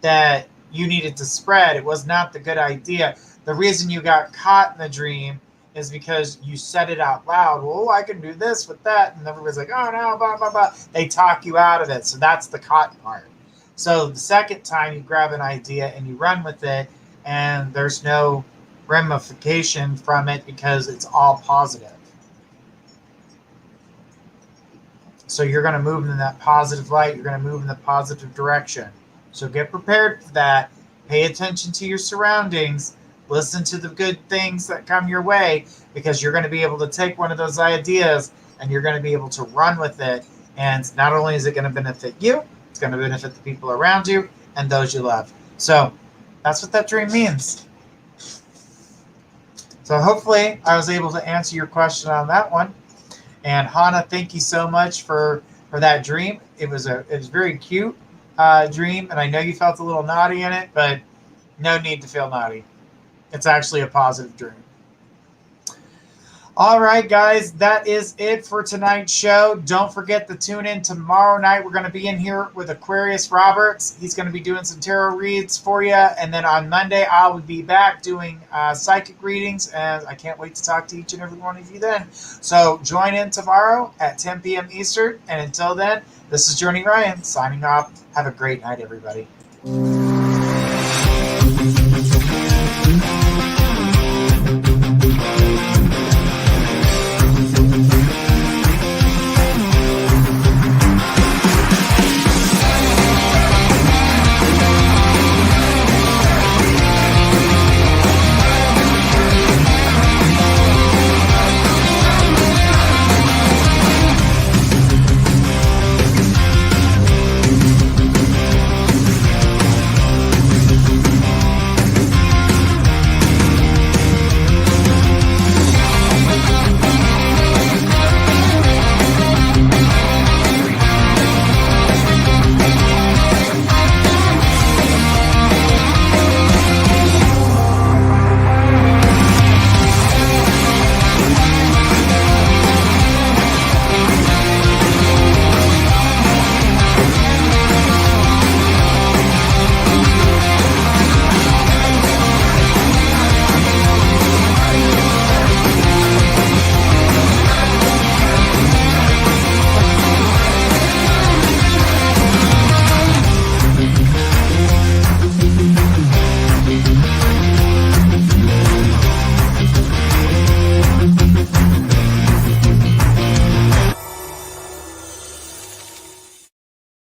that you needed to spread. It was not the good idea. The reason you got caught in the dream is because you said it out loud. Well, I can do this with that. And everybody's like, oh, no, blah, blah, blah. They talk you out of it. So that's the caught part. So the second time you grab an idea and you run with it, and there's no ramification from it because it's all positive. So you're going to move in that positive light. You're going to move in the positive direction. So get prepared for that. Pay attention to your surroundings. Listen to the good things that come your way, because you're going to be able to take one of those ideas and you're going to be able to run with it. And not only is it going to benefit you, it's going to benefit the people around you and those you love. So that's what that dream means. So hopefully I was able to answer your question on that one. And Hannah, thank you so much for that dream. It was very cute dream, and I know you felt a little naughty in it, but no need to feel naughty. It's actually a positive dream. All right, guys, that is it for tonight's show. Don't forget to tune in tomorrow night. We're going to be in here with Aquarius Roberts. He's going to be doing some tarot reads for you. And then on Monday, I will be back doing psychic readings. And I can't wait to talk to each and every one of you then. So join in tomorrow at 10 p.m. Eastern. And until then, this is Journey Ryan signing off. Have a great night, everybody.